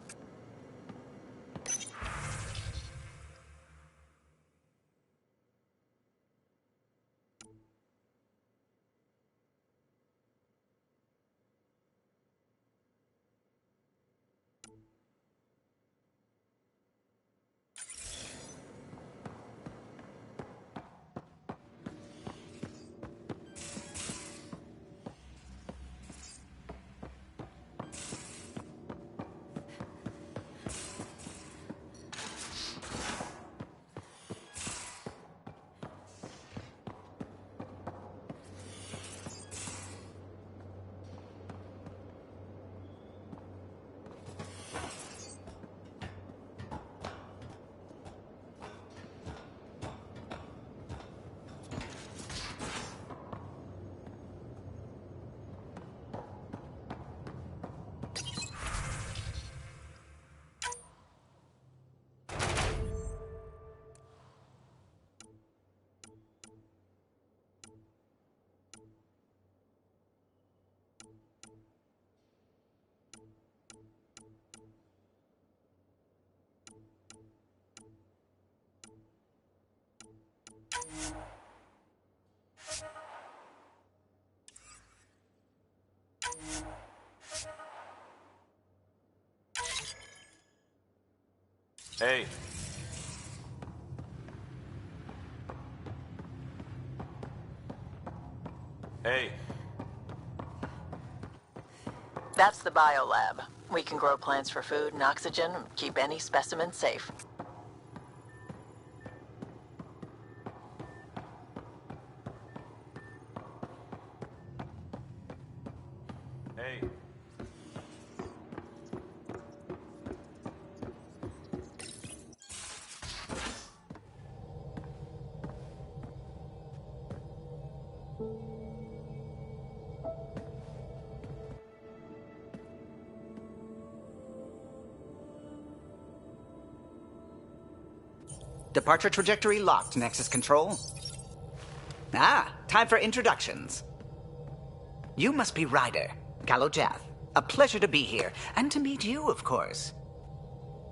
Hey. Hey. That's the biolab. We can grow plants for food and oxygen and keep any specimen safe. Hey. Departure trajectory locked, Nexus Control. Ah, time for introductions. You must be Ryder, Kalojath. A pleasure to be here, and to meet you, of course.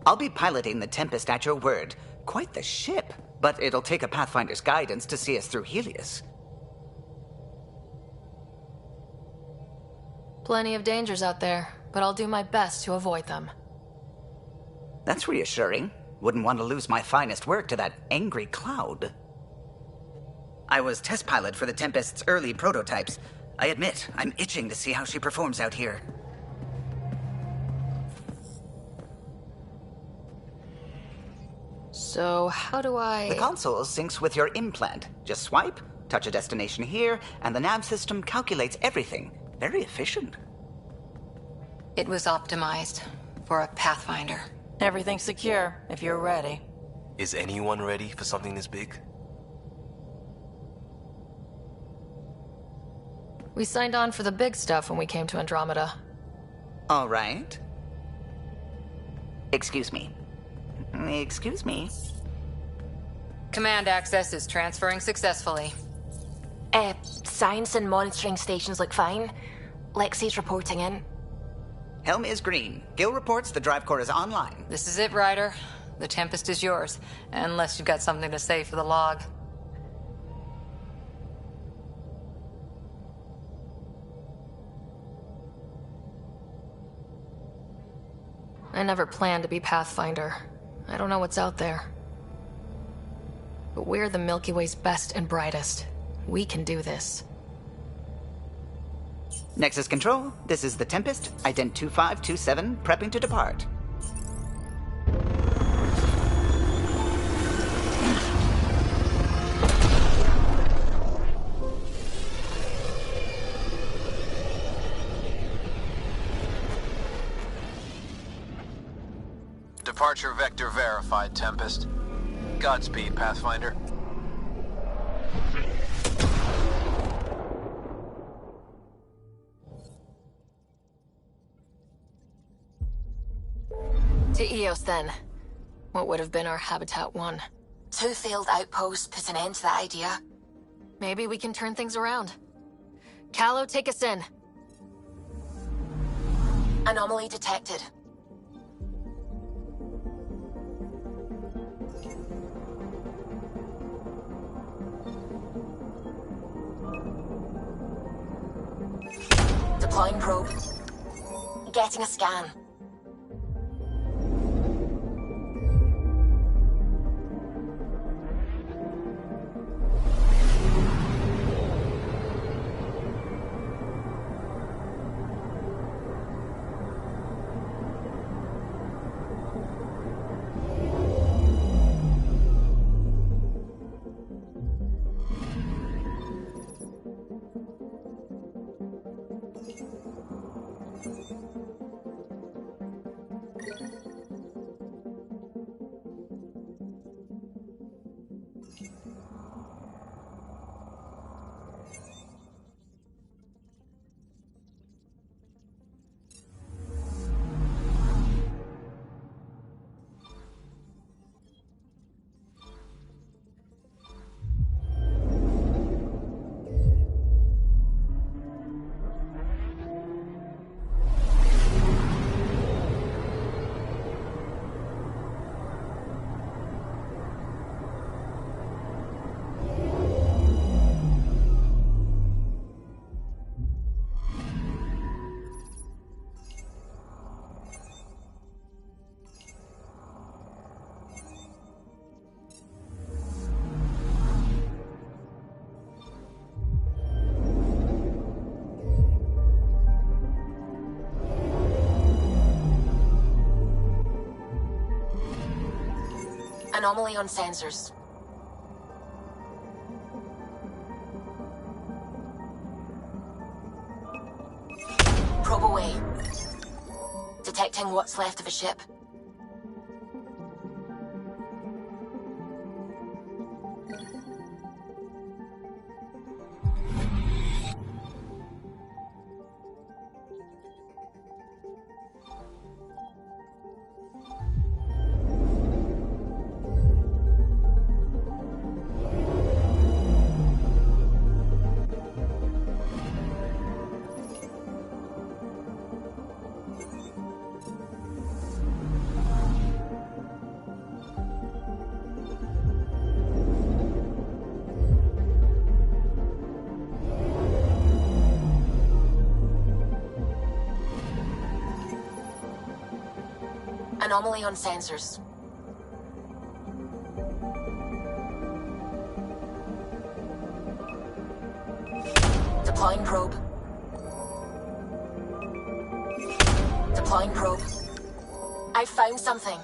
I'll be piloting the Tempest at your word. Quite the ship, but it'll take a Pathfinder's guidance to see us through Helios. Plenty of dangers out there, but I'll do my best to avoid them. That's reassuring. Wouldn't want to lose my finest work to that angry cloud. I was test pilot for the Tempest's early prototypes. I admit, I'm itching to see how she performs out here. So, how do I... The console syncs with your implant. Just swipe, touch a destination here, and the nav system calculates everything. Very efficient. It was optimized for a Pathfinder. Everything's secure, if you're ready. Is anyone ready for something this big? We signed on for the big stuff when we came to Andromeda. All right. Excuse me. Excuse me. Command access is transferring successfully. Science and monitoring stations look fine. Lexi's reporting in. Helm is green. Gil reports the drive core is online. This is it, Ryder. The Tempest is yours, unless you've got something to say for the log. I never planned to be Pathfinder. I don't know what's out there. But we're the Milky Way's best and brightest. We can do this. Nexus Control, this is the Tempest, ident 2527, prepping to depart. Departure vector verified, Tempest. Godspeed, Pathfinder. Eos then. What would have been our Habitat 1. 2 failed outposts put an end to that idea. Maybe we can turn things around. Callow, take us in. Anomaly detected. Deploying probe. Getting a scan. Anomaly on sensors. Probe away. Detecting what's left of a ship. Anomaly on sensors. Deploying probe. Deploying probe. I found something.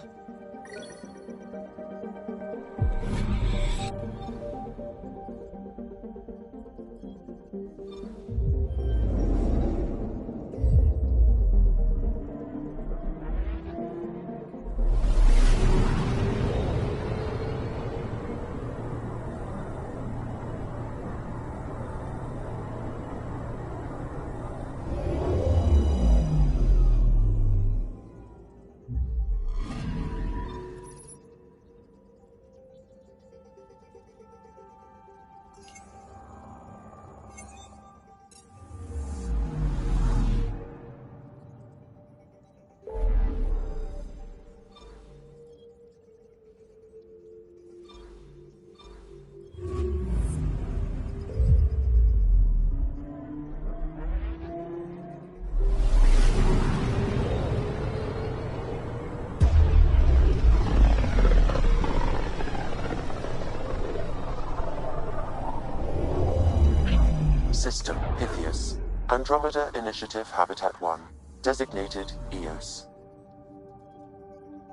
System Pythias. Andromeda Initiative Habitat 1. Designated EOS.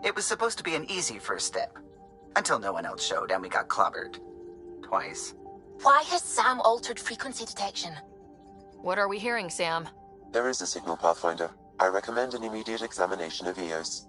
It was supposed to be an easy first step. Until no one else showed and we got clobbered. Twice. Why has Sam altered frequency detection? What are we hearing, Sam? There is a signal, Pathfinder. I recommend an immediate examination of EOS.